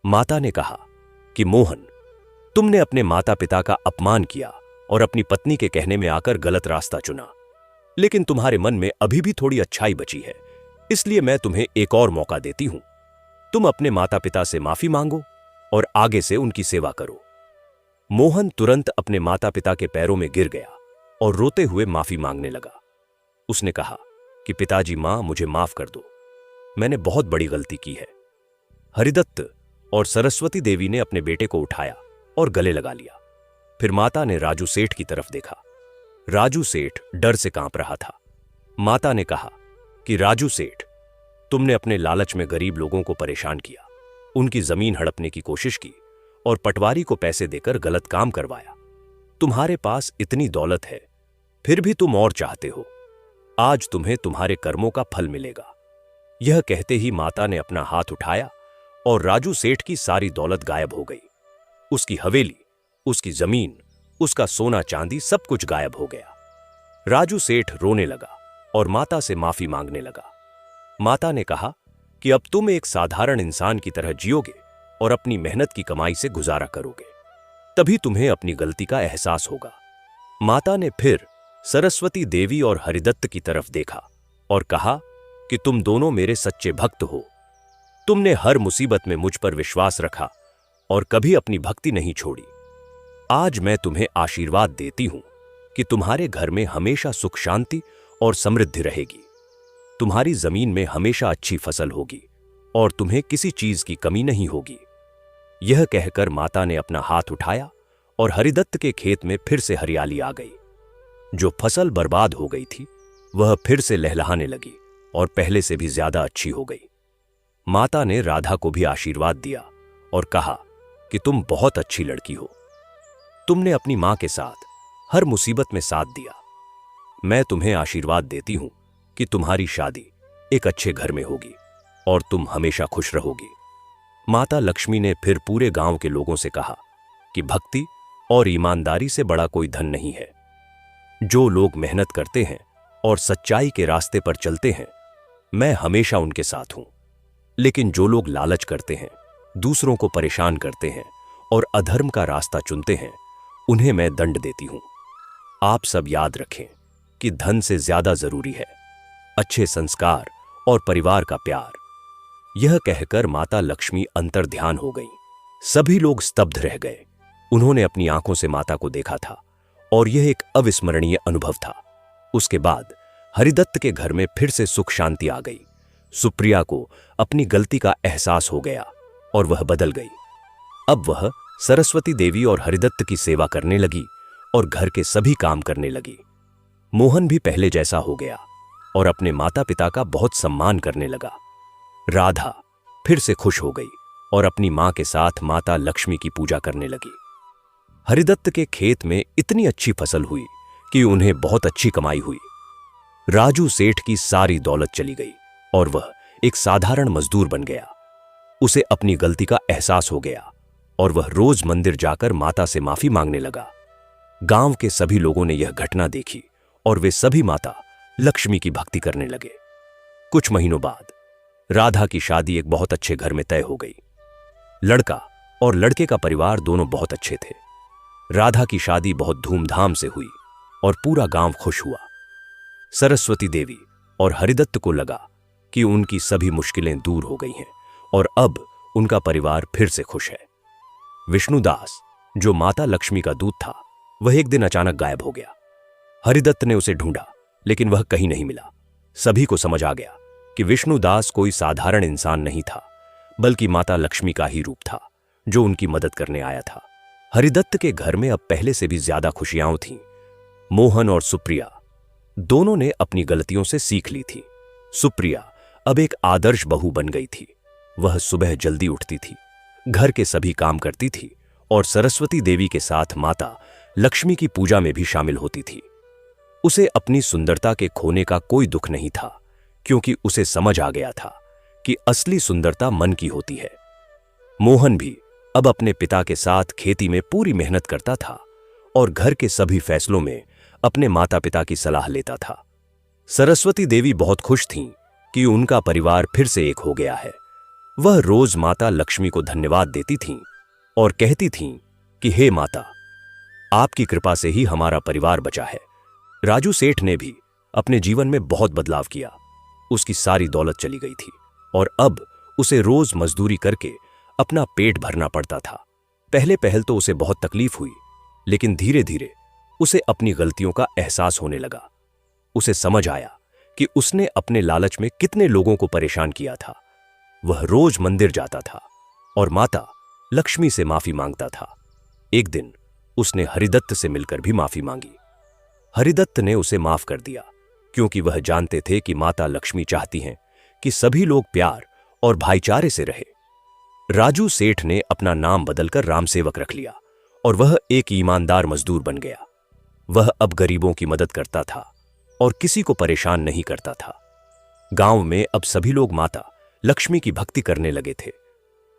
माता ने कहा कि मोहन, तुमने अपने माता पिता का अपमान किया और अपनी पत्नी के कहने में आकर गलत रास्ता चुना, लेकिन तुम्हारे मन में अभी भी थोड़ी अच्छाई बची है, इसलिए मैं तुम्हें एक और मौका देती हूं। तुम अपने माता पिता से माफी मांगो और आगे से उनकी सेवा करो। मोहन तुरंत अपने माता पिता के पैरों में गिर गया और रोते हुए माफी मांगने लगा। उसने कहा कि पिताजी, मां, मुझे माफ कर दो, मैंने बहुत बड़ी गलती की है। हरिदत्त और सरस्वती देवी ने अपने बेटे को उठाया और गले लगा लिया। फिर माता ने राजू सेठ की तरफ देखा। राजू सेठ डर से कांप रहा था। माता ने कहा कि राजू सेठ, तुमने अपने लालच में गरीब लोगों को परेशान किया, उनकी जमीन हड़पने की कोशिश की और पटवारी को पैसे देकर गलत काम करवाया। तुम्हारे पास इतनी दौलत है, फिर भी तुम और चाहते हो। आज तुम्हें तुम्हारे कर्मों का फल मिलेगा। यह कहते ही माता ने अपना हाथ उठाया और राजू सेठ की सारी दौलत गायब हो गई। उसकी हवेली, उसकी जमीन, उसका सोना चांदी सब कुछ गायब हो गया। राजू सेठ रोने लगा और माता से माफी मांगने लगा। माता ने कहा कि अब तुम एक साधारण इंसान की तरह जियोगे और अपनी मेहनत की कमाई से गुजारा करोगे, तभी तुम्हें अपनी गलती का एहसास होगा। माता ने फिर सरस्वती देवी और हरिदत्त की तरफ देखा और कहा कि तुम दोनों मेरे सच्चे भक्त हो। तुमने हर मुसीबत में मुझ पर विश्वास रखा और कभी अपनी भक्ति नहीं छोड़ी। आज मैं तुम्हें आशीर्वाद देती हूं कि तुम्हारे घर में हमेशा सुख शांति और समृद्धि रहेगी। तुम्हारी जमीन में हमेशा अच्छी फसल होगी और तुम्हें किसी चीज की कमी नहीं होगी। यह कहकर माता ने अपना हाथ उठाया और हरिदत्त के खेत में फिर से हरियाली आ गई। जो फसल बर्बाद हो गई थी वह फिर से लहलहाने लगी और पहले से भी ज्यादा अच्छी हो गई। माता ने राधा को भी आशीर्वाद दिया और कहा कि तुम बहुत अच्छी लड़की हो। तुमने अपनी मां के साथ हर मुसीबत में साथ दिया। मैं तुम्हें आशीर्वाद देती हूं कि तुम्हारी शादी एक अच्छे घर में होगी और तुम हमेशा खुश रहोगी। माता लक्ष्मी ने फिर पूरे गांव के लोगों से कहा कि भक्ति और ईमानदारी से बड़ा कोई धन नहीं है। जो लोग मेहनत करते हैं और सच्चाई के रास्ते पर चलते हैं, मैं हमेशा उनके साथ हूं। लेकिन जो लोग लालच करते हैं, दूसरों को परेशान करते हैं और अधर्म का रास्ता चुनते हैं, उन्हें मैं दंड देती हूं। आप सब याद रखें कि धन से ज्यादा जरूरी है अच्छे संस्कार और परिवार का प्यार। यह कहकर माता लक्ष्मी अंतर्ध्यान हो गईं। सभी लोग स्तब्ध रह गए। उन्होंने अपनी आंखों से माता को देखा था और यह एक अविस्मरणीय अनुभव था। उसके बाद हरिदत्त के घर में फिर से सुख शांति आ गई। सुप्रिया को अपनी गलती का एहसास हो गया और वह बदल गई। अब वह सरस्वती देवी और हरिदत्त की सेवा करने लगी और घर के सभी काम करने लगी। मोहन भी पहले जैसा हो गया और अपने माता पिता का बहुत सम्मान करने लगा। राधा फिर से खुश हो गई और अपनी मां के साथ माता लक्ष्मी की पूजा करने लगी। हरिदत्त के खेत में इतनी अच्छी फसल हुई कि उन्हें बहुत अच्छी कमाई हुई। राजू सेठ की सारी दौलत चली गई और वह एक साधारण मजदूर बन गया। उसे अपनी गलती का एहसास हो गया और वह रोज मंदिर जाकर माता से माफी मांगने लगा। गांव के सभी लोगों ने यह घटना देखी और वे सभी माता लक्ष्मी की भक्ति करने लगे। कुछ महीनों बाद राधा की शादी एक बहुत अच्छे घर में तय हो गई। लड़का और लड़के का परिवार दोनों बहुत अच्छे थे। राधा की शादी बहुत धूमधाम से हुई और पूरा गांव खुश हुआ। सरस्वती देवी और हरिदत्त को लगा कि उनकी सभी मुश्किलें दूर हो गई हैं और अब उनका परिवार फिर से खुश है। विष्णुदास, जो माता लक्ष्मी का दूत था, वह एक दिन अचानक गायब हो गया। हरिदत्त ने उसे ढूंढा, लेकिन वह कहीं नहीं मिला। सभी को समझ आ गया कि विष्णुदास कोई साधारण इंसान नहीं था, बल्कि माता लक्ष्मी का ही रूप था, जो उनकी मदद करने आया था। हरिदत्त के घर में अब पहले से भी ज्यादा खुशियां थीं। मोहन और सुप्रिया दोनों ने अपनी गलतियों से सीख ली थी। सुप्रिया अब एक आदर्श बहू बन गई थी। वह सुबह जल्दी उठती थी, घर के सभी काम करती थी और सरस्वती देवी के साथ माता लक्ष्मी की पूजा में भी शामिल होती थी। उसे अपनी सुंदरता के खोने का कोई दुख नहीं था, क्योंकि उसे समझ आ गया था कि असली सुंदरता मन की होती है। मोहन भी अब अपने पिता के साथ खेती में पूरी मेहनत करता था और घर के सभी फैसलों में अपने माता पिता की सलाह लेता था। सरस्वती देवी बहुत खुश थीं कि उनका परिवार फिर से एक हो गया है। वह रोज माता लक्ष्मी को धन्यवाद देती थीं और कहती थीं कि हे माता, आपकी कृपा से ही हमारा परिवार बचा है। राजू सेठ ने भी अपने जीवन में बहुत बदलाव किया। उसकी सारी दौलत चली गई थी और अब उसे रोज मजदूरी करके अपना पेट भरना पड़ता था। पहले तो उसे बहुत तकलीफ हुई, लेकिन धीरे धीरे उसे अपनी गलतियों का एहसास होने लगा। उसे समझ आया कि उसने अपने लालच में कितने लोगों को परेशान किया था। वह रोज मंदिर जाता था और माता लक्ष्मी से माफी मांगता था। एक दिन उसने हरिदत्त से मिलकर भी माफी मांगी। हरिदत्त ने उसे माफ कर दिया, क्योंकि वह जानते थे कि माता लक्ष्मी चाहती हैं कि सभी लोग प्यार और भाईचारे से रहे। राजू सेठ ने अपना नाम बदलकर रामसेवक रख लिया और वह एक ईमानदार मजदूर बन गया। वह अब गरीबों की मदद करता था और किसी को परेशान नहीं करता था। गांव में अब सभी लोग माता लक्ष्मी की भक्ति करने लगे थे।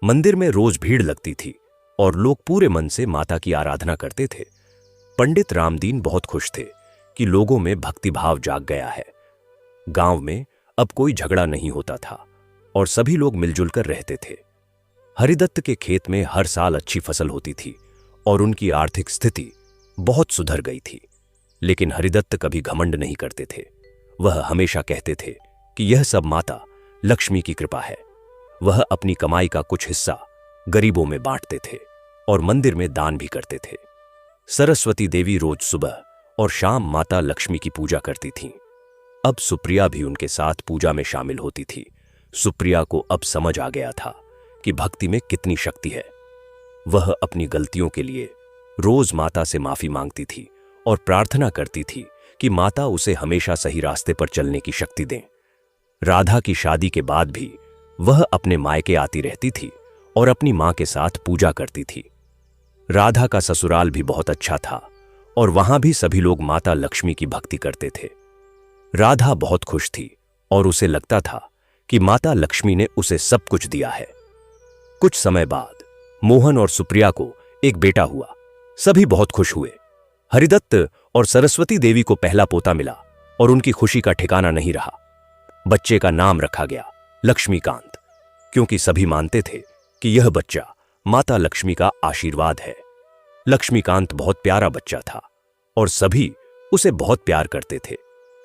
मंदिर में रोज भीड़ लगती थी और लोग पूरे मन से माता की आराधना करते थे। पंडित रामदीन बहुत खुश थे कि लोगों में भक्ति भाव जाग गया है। गांव में अब कोई झगड़ा नहीं होता था और सभी लोग मिलजुल कर रहते थे। हरिदत्त के खेत में हर साल अच्छी फसल होती थी और उनकी आर्थिक स्थिति बहुत सुधर गई थी। लेकिन हरिदत्त कभी घमंड नहीं करते थे। वह हमेशा कहते थे कि यह सब माता लक्ष्मी की कृपा है। वह अपनी कमाई का कुछ हिस्सा गरीबों में बांटते थे और मंदिर में दान भी करते थे। सरस्वती देवी रोज सुबह और शाम माता लक्ष्मी की पूजा करती थीं। अब सुप्रिया भी उनके साथ पूजा में शामिल होती थी। सुप्रिया को अब समझ आ गया था कि भक्ति में कितनी शक्ति है। वह अपनी गलतियों के लिए रोज माता से माफी मांगती थी और प्रार्थना करती थी कि माता उसे हमेशा सही रास्ते पर चलने की शक्ति दें। राधा की शादी के बाद भी वह अपने मायके आती रहती थी और अपनी मां के साथ पूजा करती थी। राधा का ससुराल भी बहुत अच्छा था और वहां भी सभी लोग माता लक्ष्मी की भक्ति करते थे। राधा बहुत खुश थी और उसे लगता था कि माता लक्ष्मी ने उसे सब कुछ दिया है। कुछ समय बाद मोहन और सुप्रिया को एक बेटा हुआ। सभी बहुत खुश हुए। हरिदत्त और सरस्वती देवी को पहला पोता मिला और उनकी खुशी का ठिकाना नहीं रहा। बच्चे का नाम रखा गया लक्ष्मीकांत, क्योंकि सभी मानते थे कि यह बच्चा माता लक्ष्मी का आशीर्वाद है। लक्ष्मीकांत बहुत प्यारा बच्चा था और सभी उसे बहुत प्यार करते थे।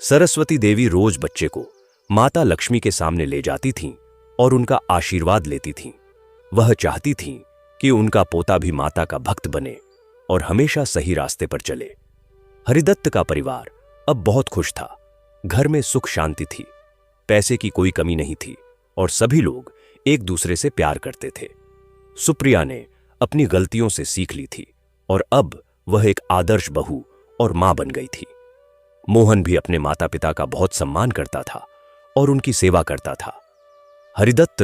सरस्वती देवी रोज बच्चे को माता लक्ष्मी के सामने ले जाती थीं और उनका आशीर्वाद लेती थीं। वह चाहती थीं कि उनका पोता भी माता का भक्त बने और हमेशा सही रास्ते पर चले। हरिदत्त का परिवार अब बहुत खुश था। घर में सुख शांति थी, पैसे की कोई कमी नहीं थी और सभी लोग एक दूसरे से प्यार करते थे। सुप्रिया ने अपनी गलतियों से सीख ली थी और अब वह एक आदर्श बहू और मां बन गई थी। मोहन भी अपने माता पिता का बहुत सम्मान करता था और उनकी सेवा करता था। हरिदत्त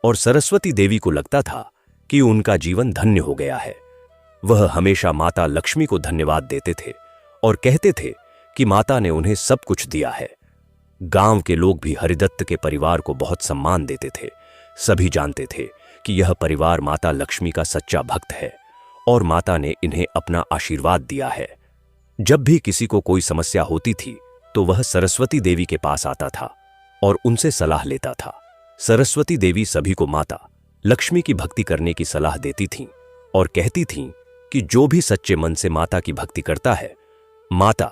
और सरस्वती देवी को लगता था कि उनका जीवन धन्य हो गया है। वह हमेशा माता लक्ष्मी को धन्यवाद देते थे और कहते थे कि माता ने उन्हें सब कुछ दिया है। गांव के लोग भी हरिदत्त के परिवार को बहुत सम्मान देते थे। सभी जानते थे कि यह परिवार माता लक्ष्मी का सच्चा भक्त है और माता ने इन्हें अपना आशीर्वाद दिया है। जब भी किसी को कोई समस्या होती थी तो वह सरस्वती देवी के पास आता था और उनसे सलाह लेता था। सरस्वती देवी सभी को माता लक्ष्मी की भक्ति करने की सलाह देती थीं और कहती थीं कि जो भी सच्चे मन से माता की भक्ति करता है, माता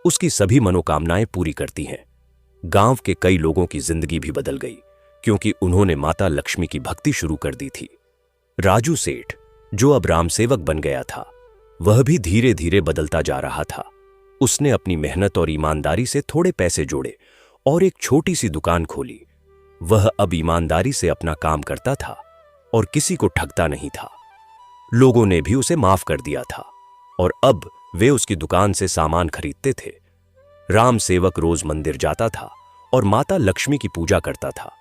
उसकी सभी मनोकामनाएं पूरी करती हैं। गांव के कई लोगों की जिंदगी भी बदल गई क्योंकि उन्होंने माता लक्ष्मी की भक्ति शुरू कर दी थी। राजू सेठ, जो अब राम सेवक बन गया था, वह भी धीरे धीरे बदलता जा रहा था। उसने अपनी मेहनत और ईमानदारी से थोड़े पैसे जोड़े और एक छोटी सी दुकान खोली। वह अब ईमानदारी से अपना काम करता था और किसी को ठगता नहीं था। लोगों ने भी उसे माफ कर दिया था और अब वे उसकी दुकान से सामान खरीदते थे। राम सेवक रोज मंदिर जाता था और माता लक्ष्मी की पूजा करता था।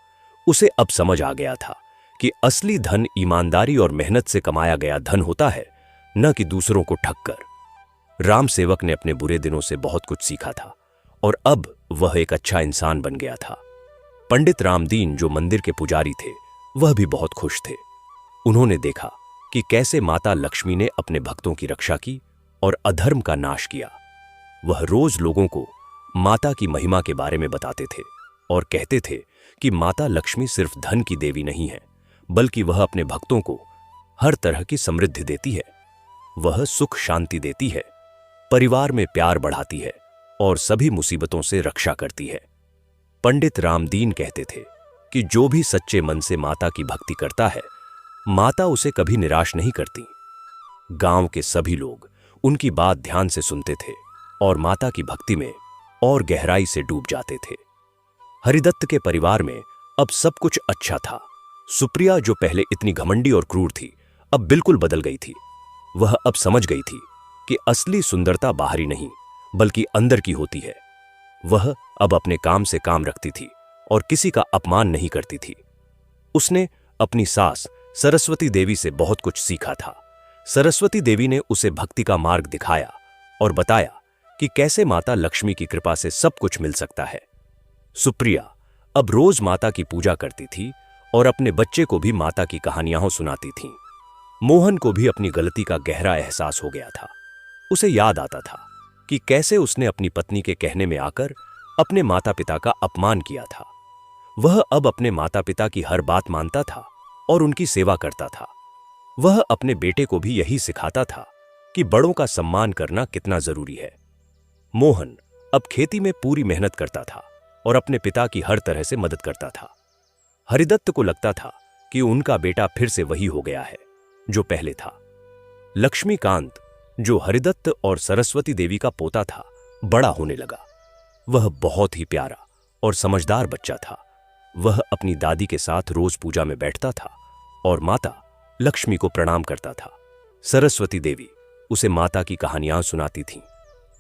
उसे अब समझ आ गया था कि असली धन ईमानदारी और मेहनत से कमाया गया धन होता है, न कि दूसरों को ठगकर। राम सेवक ने अपने बुरे दिनों से बहुत कुछ सीखा था और अब वह एक अच्छा इंसान बन गया था। पंडित रामदीन, जो मंदिर के पुजारी थे, वह भी बहुत खुश थे। उन्होंने देखा कि कैसे माता लक्ष्मी ने अपने भक्तों की रक्षा की और अधर्म का नाश किया। वह रोज लोगों को माता की महिमा के बारे में बताते थे और कहते थे कि माता लक्ष्मी सिर्फ धन की देवी नहीं है, बल्कि वह अपने भक्तों को हर तरह की समृद्धि देती है। वह सुख शांति देती है, परिवार में प्यार बढ़ाती है और सभी मुसीबतों से रक्षा करती है। पंडित रामदीन कहते थे कि जो भी सच्चे मन से माता की भक्ति करता है, माता उसे कभी निराश नहीं करती। गांव के सभी लोग उनकी बात ध्यान से सुनते थे और माता की भक्ति में और गहराई से डूब जाते थे। हरिदत्त के परिवार में अब सब कुछ अच्छा था। सुप्रिया, जो पहले इतनी घमंडी और क्रूर थी, अब बिल्कुल बदल गई थी। वह अब समझ गई थी कि असली सुंदरता बाहरी नहीं, बल्कि अंदर की होती है। वह अब अपने काम से काम रखती थी और किसी का अपमान नहीं करती थी। उसने अपनी सास सरस्वती देवी से बहुत कुछ सीखा था। सरस्वती देवी ने उसे भक्ति का मार्ग दिखाया और बताया कि कैसे माता लक्ष्मी की कृपा से सब कुछ मिल सकता है। सुप्रिया अब रोज माता की पूजा करती थी और अपने बच्चे को भी माता की कहानियां सुनाती थी। मोहन को भी अपनी गलती का गहरा एहसास हो गया था। उसे याद आता था कि कैसे उसने अपनी पत्नी के कहने में आकर अपने माता पिता का अपमान किया था। वह अब अपने माता पिता की हर बात मानता था और उनकी सेवा करता था। वह अपने बेटे को भी यही सिखाता था कि बड़ों का सम्मान करना कितना जरूरी है। मोहन अब खेती में पूरी मेहनत करता था और अपने पिता की हर तरह से मदद करता था। हरिदत्त को लगता था कि उनका बेटा फिर से वही हो गया है जो पहले था। लक्ष्मीकांत, जो हरिदत्त और सरस्वती देवी का पोता था, बड़ा होने लगा। वह बहुत ही प्यारा और समझदार बच्चा था। वह अपनी दादी के साथ रोज पूजा में बैठता था और माता लक्ष्मी को प्रणाम करता था। सरस्वती देवी उसे माता की कहानियां सुनाती थीं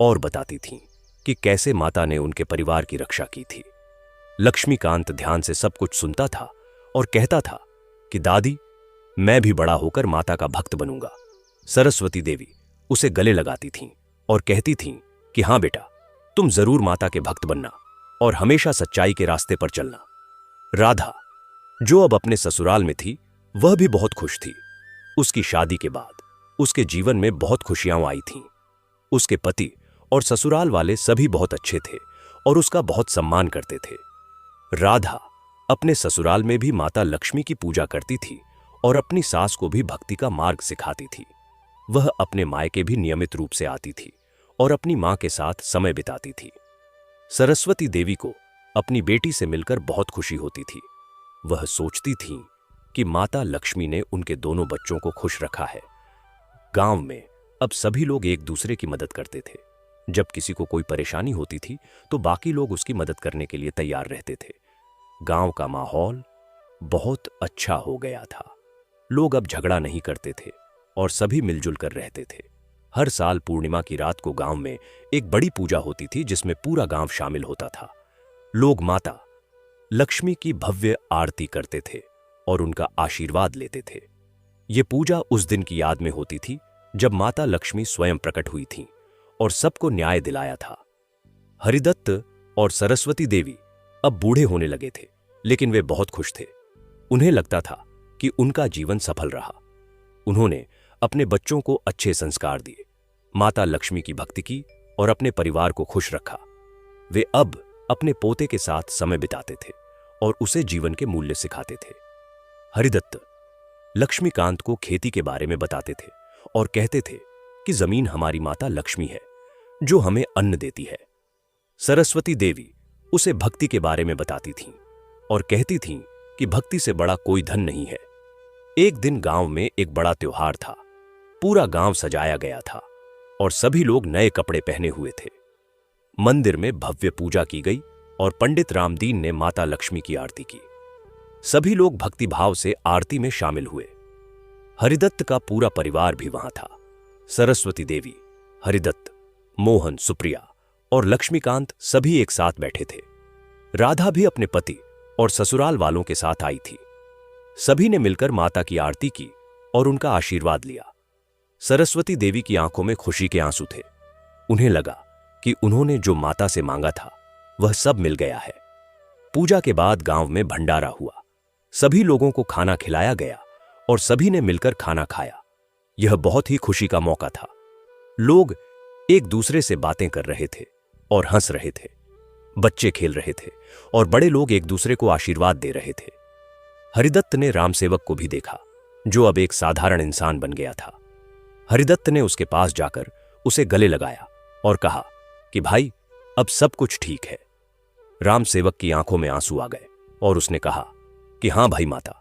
और बताती थीं कि कैसे माता ने उनके परिवार की रक्षा की थी। लक्ष्मीकांत ध्यान से सब कुछ सुनता था और कहता था कि दादी, मैं भी बड़ा होकर माता का भक्त बनूंगा। सरस्वती देवी उसे गले लगाती थीं और कहती थीं कि हाँ बेटा, तुम जरूर माता के भक्त बनना और हमेशा सच्चाई के रास्ते पर चलना। राधा, जो अब अपने ससुराल में थी, वह भी बहुत खुश थी। उसकी शादी के बाद उसके जीवन में बहुत खुशियां आई थीं। उसके पति और ससुराल वाले सभी बहुत अच्छे थे और उसका बहुत सम्मान करते थे। राधा अपने ससुराल में भी माता लक्ष्मी की पूजा करती थी और अपनी सास को भी भक्ति का मार्ग सिखाती थी। वह अपने मायके भी नियमित रूप से आती थी और अपनी मां के साथ समय बिताती थी। सरस्वती देवी को अपनी बेटी से मिलकर बहुत खुशी होती थी। वह सोचती थीं कि माता लक्ष्मी ने उनके दोनों बच्चों को खुश रखा है। गांव में अब सभी लोग एक दूसरे की मदद करते थे। जब किसी को कोई परेशानी होती थी तो बाकी लोग उसकी मदद करने के लिए तैयार रहते थे। गांव का माहौल बहुत अच्छा हो गया था। लोग अब झगड़ा नहीं करते थे और सभी मिलजुल कर रहते थे। हर साल पूर्णिमा की रात को गांव में एक बड़ी पूजा होती थी जिसमें पूरा गांव शामिल होता था। लोग माता लक्ष्मी की भव्य आरती करते थे और उनका आशीर्वाद लेते थे। ये पूजा उस दिन की याद में होती थी जब माता लक्ष्मी स्वयं प्रकट हुई थीं और सबको न्याय दिलाया था। हरिदत्त और सरस्वती देवी अब बूढ़े होने लगे थे, लेकिन वे बहुत खुश थे। उन्हें लगता था कि उनका जीवन सफल रहा। उन्होंने अपने बच्चों को अच्छे संस्कार दिए, माता लक्ष्मी की भक्ति की और अपने परिवार को खुश रखा। वे अब अपने पोते के साथ समय बिताते थे और उसे जीवन के मूल्य सिखाते थे। हरिदत्त लक्ष्मीकांत को खेती के बारे में बताते थे और कहते थे कि जमीन हमारी माता लक्ष्मी है जो हमें अन्न देती है। सरस्वती देवी उसे भक्ति के बारे में बताती थीं और कहती थीं कि भक्ति से बड़ा कोई धन नहीं है। एक दिन गांव में एक बड़ा त्योहार था। पूरा गांव सजाया गया था और सभी लोग नए कपड़े पहने हुए थे। मंदिर में भव्य पूजा की गई और पंडित रामदीन ने माता लक्ष्मी की आरती की। सभी लोग भक्ति भाव से आरती में शामिल हुए। हरिदत्त का पूरा परिवार भी वहां था। सरस्वती देवी, हरिदत्त, मोहन, सुप्रिया और लक्ष्मीकांत सभी एक साथ बैठे थे। राधा भी अपने पति और ससुराल वालों के साथ आई थी। सभी ने मिलकर माता की आरती की और उनका आशीर्वाद लिया। सरस्वती देवी की आंखों में खुशी के आंसू थे। उन्हें लगा कि उन्होंने जो माता से मांगा था वह सब मिल गया है। पूजा के बाद गांव में भंडारा हुआ। सभी लोगों को खाना खिलाया गया और सभी ने मिलकर खाना खाया। यह बहुत ही खुशी का मौका था। लोग एक दूसरे से बातें कर रहे थे और हंस रहे थे। बच्चे खेल रहे थे और बड़े लोग एक दूसरे को आशीर्वाद दे रहे थे। हरिदत्त ने रामसेवक को भी देखा जो अब एक साधारण इंसान बन गया था। हरिदत्त ने उसके पास जाकर उसे गले लगाया और कहा कि भाई, अब सब कुछ ठीक है। रामसेवक की आंखों में आंसू आ गए और उसने कहा कि हां भाई माता,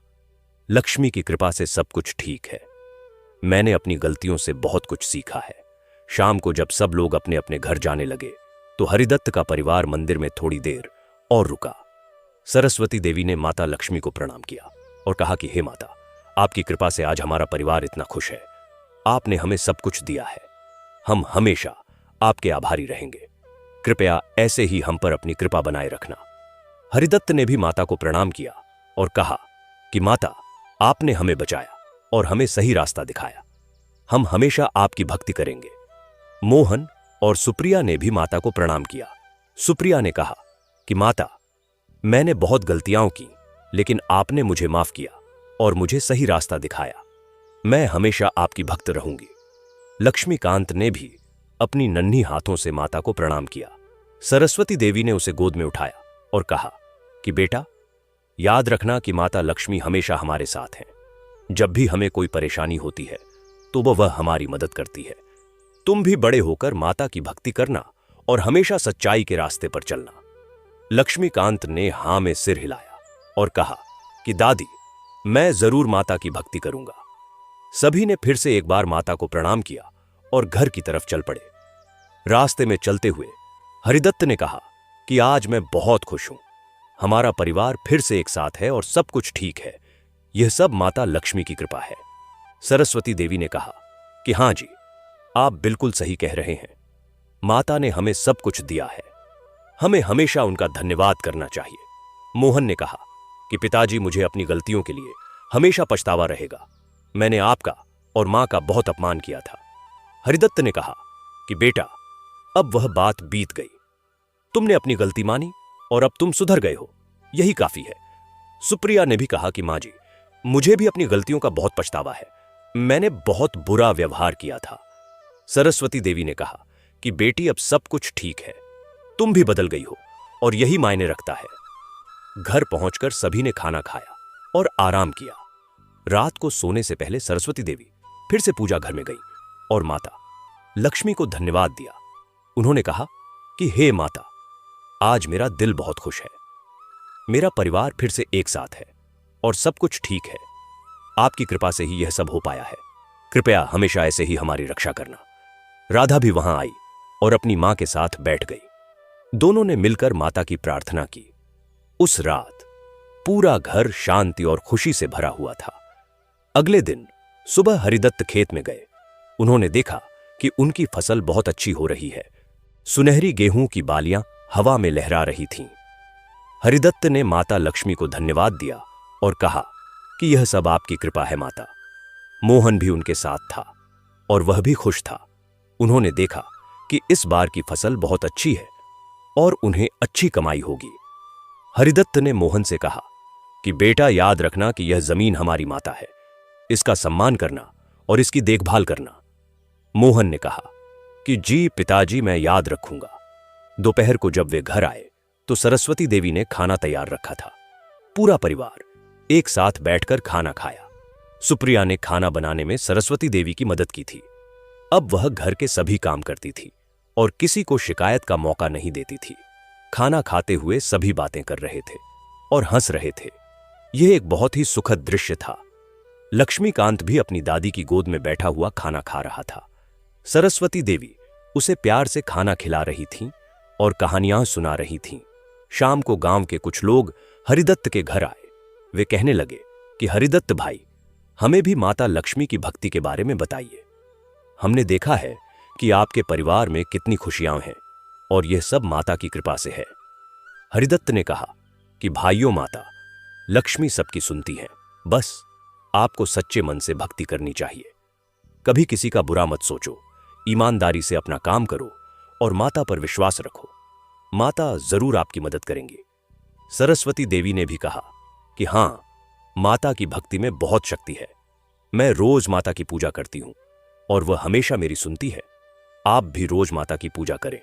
लक्ष्मी की कृपा से सब कुछ ठीक है। मैंने अपनी गलतियों से बहुत कुछ सीखा है। शाम को जब सब लोग अपने अपने घर जाने लगे तो हरिदत्त का परिवार मंदिर में थोड़ी देर और रुका। सरस्वती देवी ने माता लक्ष्मी को प्रणाम किया और कहा कि हे माता, आपकी कृपा से आज हमारा परिवार इतना खुश है। आपने हमें सब कुछ दिया है। हम हमेशा आपके आभारी रहेंगे। कृपया ऐसे ही हम पर अपनी कृपा बनाए रखना। हरिदत्त ने भी माता को प्रणाम किया और कहा कि माता, आपने हमें बचाया और हमें सही रास्ता दिखाया। हम हमेशा आपकी भक्ति करेंगे। मोहन और सुप्रिया ने भी माता को प्रणाम किया। सुप्रिया ने कहा कि माता, मैंने बहुत गलतियां की, लेकिन आपने मुझे माफ किया और मुझे सही रास्ता दिखाया। मैं हमेशा आपकी भक्त रहूंगी। लक्ष्मीकांत ने भी अपनी नन्ही हाथों से माता को प्रणाम किया। सरस्वती देवी ने उसे गोद में उठाया और कहा कि बेटा, याद रखना कि माता लक्ष्मी हमेशा हमारे साथ हैं। जब भी हमें कोई परेशानी होती है तो वह हमारी मदद करती है। तुम भी बड़े होकर माता की भक्ति करना और हमेशा सच्चाई के रास्ते पर चलना। लक्ष्मीकांत ने हां में सिर हिलाया और कहा कि दादी, मैं जरूर माता की भक्ति करूंगा। सभी ने फिर से एक बार माता को प्रणाम किया और घर की तरफ चल पड़े। रास्ते में चलते हुए हरिदत्त ने कहा कि आज मैं बहुत खुश हूं। हमारा परिवार फिर से एक साथ है और सब कुछ ठीक है। यह सब माता लक्ष्मी की कृपा है। सरस्वती देवी ने कहा कि हां जी, आप बिल्कुल सही कह रहे हैं। माता ने हमें सब कुछ दिया है। हमें हमेशा उनका धन्यवाद करना चाहिए। मोहन ने कहा कि पिताजी, मुझे अपनी गलतियों के लिए हमेशा पछतावा रहेगा। मैंने आपका और मां का बहुत अपमान किया था। हरिदत्त ने कहा कि बेटा, अब वह बात बीत गई। तुमने अपनी गलती मानी और अब तुम सुधर गए हो, यही काफी है। सुप्रिया ने भी कहा कि मां जी, मुझे भी अपनी गलतियों का बहुत पछतावा है। मैंने बहुत बुरा व्यवहार किया था। सरस्वती देवी ने कहा कि बेटी, अब सब कुछ ठीक है। तुम भी बदल गई हो और यही मायने रखता है। घर पहुंचकर सभी ने खाना खाया और आराम किया। रात को सोने से पहले सरस्वती देवी फिर से पूजा घर में गई और माता लक्ष्मी को धन्यवाद दिया। उन्होंने कहा कि हे माता, आज मेरा दिल बहुत खुश है। मेरा परिवार फिर से एक साथ है और सब कुछ ठीक है। आपकी कृपा से ही यह सब हो पाया है। कृपया हमेशा ऐसे ही हमारी रक्षा करना। राधा भी वहां आई और अपनी मां के साथ बैठ गई। दोनों ने मिलकर माता की प्रार्थना की। उस रात पूरा घर शांति और खुशी से भरा हुआ था। अगले दिन सुबह हरिदत्त खेत में गए। उन्होंने देखा कि उनकी फसल बहुत अच्छी हो रही है। सुनहरी गेहूं की बालियां हवा में लहरा रही थीं। हरिदत्त ने माता लक्ष्मी को धन्यवाद दिया और कहा कि यह सब आपकी कृपा है माता। मोहन भी उनके साथ था और वह भी खुश था। उन्होंने देखा कि इस बार की फसल बहुत अच्छी है और उन्हें अच्छी कमाई होगी। हरिदत्त ने मोहन से कहा कि बेटा, याद रखना कि यह जमीन हमारी माता है। इसका सम्मान करना और इसकी देखभाल करना। मोहन ने कहा कि जी पिताजी, मैं याद रखूंगा। दोपहर को जब वे घर आए तो सरस्वती देवी ने खाना तैयार रखा था। पूरा परिवार एक साथ बैठकर खाना खाया। सुप्रिया ने खाना बनाने में सरस्वती देवी की मदद की थी। अब वह घर के सभी काम करती थी और किसी को शिकायत का मौका नहीं देती थी। खाना खाते हुए सभी बातें कर रहे थे और हंस रहे थे। यह एक बहुत ही सुखद दृश्य था। लक्ष्मीकांत भी अपनी दादी की गोद में बैठा हुआ खाना खा रहा था। सरस्वती देवी उसे प्यार से खाना खिला रही थीं और कहानियां सुना रही थीं। शाम को गांव के कुछ लोग हरिदत्त के घर आए। वे कहने लगे कि हरिदत्त भाई, हमें भी माता लक्ष्मी की भक्ति के बारे में बताइए। हमने देखा है कि आपके परिवार में कितनी खुशियां हैं और यह सब माता की कृपा से है। हरिदत्त ने कहा कि भाइयों, माता लक्ष्मी सबकी सुनती हैं, बस आपको सच्चे मन से भक्ति करनी चाहिए। कभी किसी का बुरा मत सोचो, ईमानदारी से अपना काम करो और माता पर विश्वास रखो। माता जरूर आपकी मदद करेंगी। सरस्वती देवी ने भी कहा कि हां, माता की भक्ति में बहुत शक्ति है। मैं रोज माता की पूजा करती हूं और वह हमेशा मेरी सुनती है। आप भी रोज माता की पूजा करें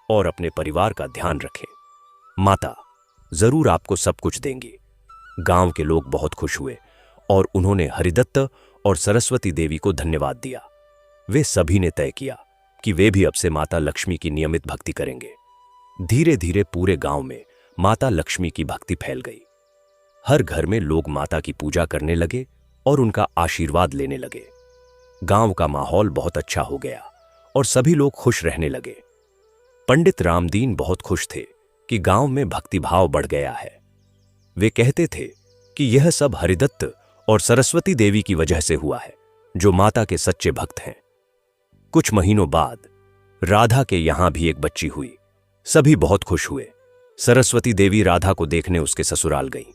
और अपने परिवार का ध्यान रखें। माता जरूर आपको सब कुछ देंगी। गांव के लोग बहुत खुश हुए और उन्होंने हरिदत्त और सरस्वती देवी को धन्यवाद दिया। वे सभी ने तय किया कि वे भी अब से माता लक्ष्मी की नियमित भक्ति करेंगे। धीरे धीरे पूरे गांव में माता लक्ष्मी की भक्ति फैल गई। हर घर में लोग माता की पूजा करने लगे और उनका आशीर्वाद लेने लगे। गांव का माहौल बहुत अच्छा हो गया और सभी लोग खुश रहने लगे। पंडित रामदीन बहुत खुश थे कि गांव में भक्तिभाव बढ़ गया है। वे कहते थे कि यह सब हरिदत्त और सरस्वती देवी की वजह से हुआ है, जो माता के सच्चे भक्त हैं। कुछ महीनों बाद राधा के यहां भी एक बच्ची हुई। सभी बहुत खुश हुए। सरस्वती देवी राधा को देखने उसके ससुराल गईं।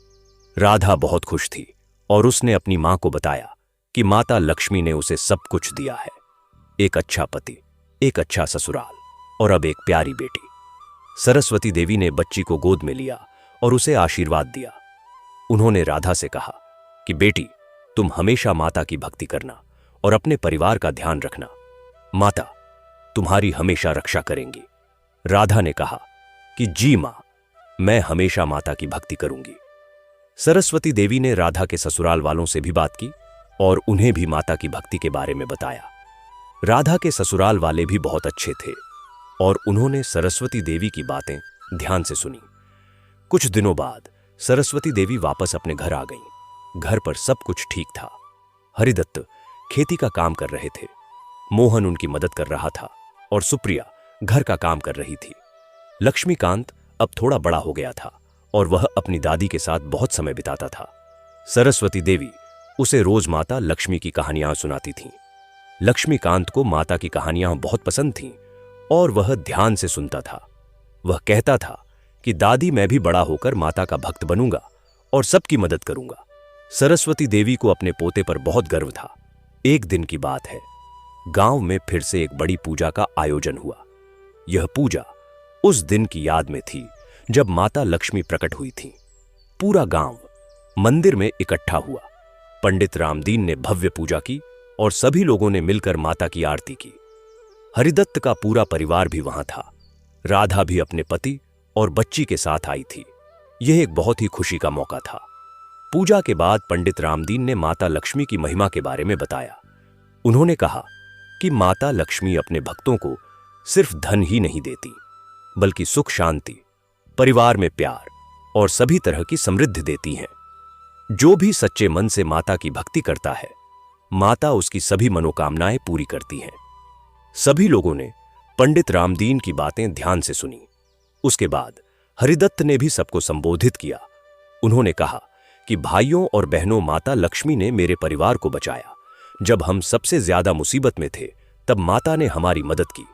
राधा बहुत खुश थी और उसने अपनी मां को बताया कि माता लक्ष्मी ने उसे सब कुछ दिया है, एक अच्छा पति, एक अच्छा ससुराल और अब एक प्यारी बेटी। सरस्वती देवी ने बच्ची को गोद में लिया और उसे आशीर्वाद दिया। उन्होंने राधा से कहा कि बेटी, तुम हमेशा माता की भक्ति करना और अपने परिवार का ध्यान रखना। माता तुम्हारी हमेशा रक्षा करेंगी। राधा ने कहा कि जी मां, मैं हमेशा माता की भक्ति करूंगी। सरस्वती देवी ने राधा के ससुराल वालों से भी बात की और उन्हें भी माता की भक्ति के बारे में बताया। राधा के ससुराल वाले भी बहुत अच्छे थे और उन्होंने सरस्वती देवी की बातें ध्यान से सुनी। कुछ दिनों बाद सरस्वती देवी वापस अपने घर आ गईं। घर पर सब कुछ ठीक था। हरिदत्त खेती का काम कर रहे थे, मोहन उनकी मदद कर रहा था और सुप्रिया घर का काम कर रही थी। लक्ष्मीकांत अब थोड़ा बड़ा हो गया था और वह अपनी दादी के साथ बहुत समय बिताता था। सरस्वती देवी उसे रोज माता लक्ष्मी की कहानियां सुनाती थीं। लक्ष्मीकांत को माता की कहानियां बहुत पसंद थीं और वह ध्यान से सुनता था। वह कहता था कि दादी, मैं भी बड़ा होकर माता का भक्त बनूंगा और सबकी मदद करूंगा। सरस्वती देवी को अपने पोते पर बहुत गर्व था। एक दिन की बात है, गांव में फिर से एक बड़ी पूजा का आयोजन हुआ। यह पूजा उस दिन की याद में थी जब माता लक्ष्मी प्रकट हुई थी। पूरा गांव मंदिर में इकट्ठा हुआ। पंडित रामदीन ने भव्य पूजा की और सभी लोगों ने मिलकर माता की आरती की। हरिदत्त का पूरा परिवार भी वहां था। राधा भी अपने पति और बच्ची के साथ आई थी। यह एक बहुत ही खुशी का मौका था। पूजा के बाद पंडित रामदीन ने माता लक्ष्मी की महिमा के बारे में बताया। उन्होंने कहा कि माता लक्ष्मी अपने भक्तों को सिर्फ धन ही नहीं देती, बल्कि सुख शांति, परिवार में प्यार और सभी तरह की समृद्धि देती हैं। जो भी सच्चे मन से माता की भक्ति करता है, माता उसकी सभी मनोकामनाएं पूरी करती हैं। सभी लोगों ने पंडित रामदीन की बातें ध्यान से सुनी। उसके बाद हरिदत्त ने भी सबको संबोधित किया। उन्होंने कहा कि भाइयों और बहनों, माता लक्ष्मी ने मेरे परिवार को बचाया। जब हम सबसे ज्यादा मुसीबत में थे, तब माता ने हमारी मदद की।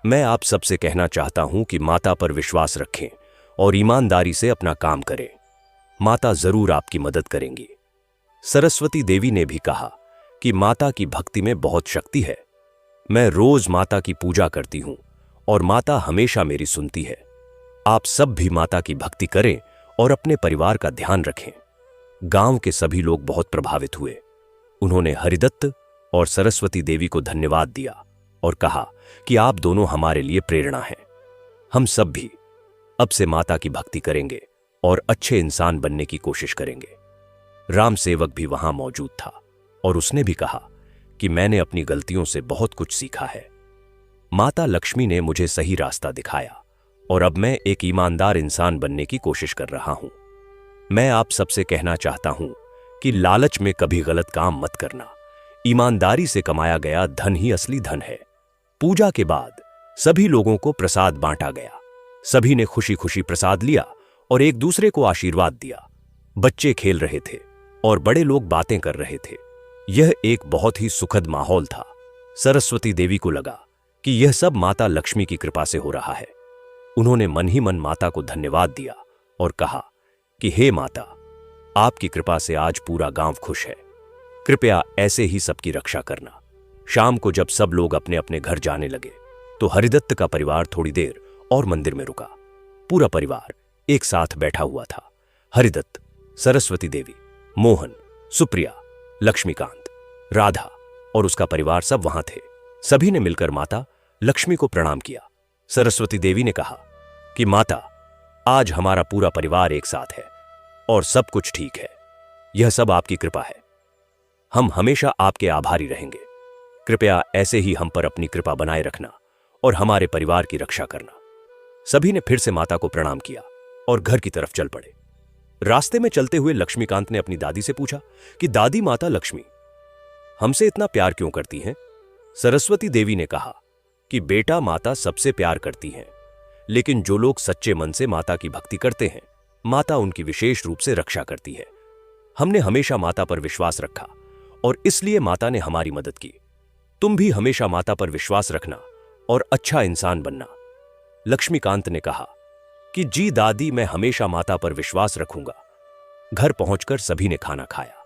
मैं आप सबसे कहना चाहता हूं कि माता पर विश्वास रखें और ईमानदारी से अपना काम करें। माता जरूर आपकी मदद करेंगी। सरस्वती देवी ने भी कहा कि माता की भक्ति में बहुत शक्ति है। मैं रोज माता की पूजा करती हूं और माता हमेशा मेरी सुनती है। आप सब भी माता की भक्ति करें और अपने परिवार का ध्यान रखें। गांव के सभी लोग बहुत प्रभावित हुए। उन्होंने हरिदत्त और सरस्वती देवी को धन्यवाद दिया और कहा कि आप दोनों हमारे लिए प्रेरणा हैं। हम सब भी अब से माता की भक्ति करेंगे और अच्छे इंसान बनने की कोशिश करेंगे। राम सेवक भी वहां मौजूद था। और उसने भी कहा कि मैंने अपनी गलतियों से बहुत कुछ सीखा है। माता लक्ष्मी ने मुझे सही रास्ता दिखाया और अब मैं एक ईमानदार इंसान बनने की कोशिश कर रहा हूं। मैं आप सबसे कहना चाहता हूं कि लालच में कभी गलत काम मत करना। ईमानदारी से कमाया गया धन ही असली धन है। पूजा के बाद सभी लोगों को प्रसाद बांटा गया। सभी ने खुशी खुशी प्रसाद लिया और एक दूसरे को आशीर्वाद दिया। बच्चे खेल रहे थे और बड़े लोग बातें कर रहे थे। यह एक बहुत ही सुखद माहौल था। सरस्वती देवी को लगा कि यह सब माता लक्ष्मी की कृपा से हो रहा है। उन्होंने मन ही मन माता को धन्यवाद दिया और कहा कि हे माता, आपकी कृपा से आज पूरा गांव खुश है। कृपया ऐसे ही सबकी रक्षा करना। शाम को जब सब लोग अपने अपने घर जाने लगे तो हरिदत्त का परिवार थोड़ी देर और मंदिर में रुका। पूरा परिवार एक साथ बैठा हुआ था। हरिदत्त, सरस्वती देवी, मोहन, सुप्रिया, लक्ष्मीकांत, राधा और उसका परिवार सब वहां थे। सभी ने मिलकर माता लक्ष्मी को प्रणाम किया। सरस्वती देवी ने कहा कि माता, आज हमारा पूरा परिवार एक साथ है और सब कुछ ठीक है। यह सब आपकी कृपा है। हम हमेशा आपके आभारी रहेंगे। कृपया ऐसे ही हम पर अपनी कृपा बनाए रखना और हमारे परिवार की रक्षा करना। सभी ने फिर से माता को प्रणाम किया और घर की तरफ चल पड़े। रास्ते में चलते हुए लक्ष्मीकांत ने अपनी दादी से पूछा कि दादी, माता लक्ष्मी हमसे इतना प्यार क्यों करती हैं? सरस्वती देवी ने कहा कि बेटा, माता सबसे प्यार करती हैं, लेकिन जो लोग सच्चे मन से माता की भक्ति करते हैं, माता उनकी विशेष रूप से रक्षा करती है। हमने हमेशा माता पर विश्वास रखा और इसलिए माता ने हमारी मदद की। तुम भी हमेशा माता पर विश्वास रखना और अच्छा इंसान बनना। लक्ष्मीकांत ने कहा कि जी दादी, मैं हमेशा माता पर विश्वास रखूंगा। घर पहुंचकर सभी ने खाना खाया।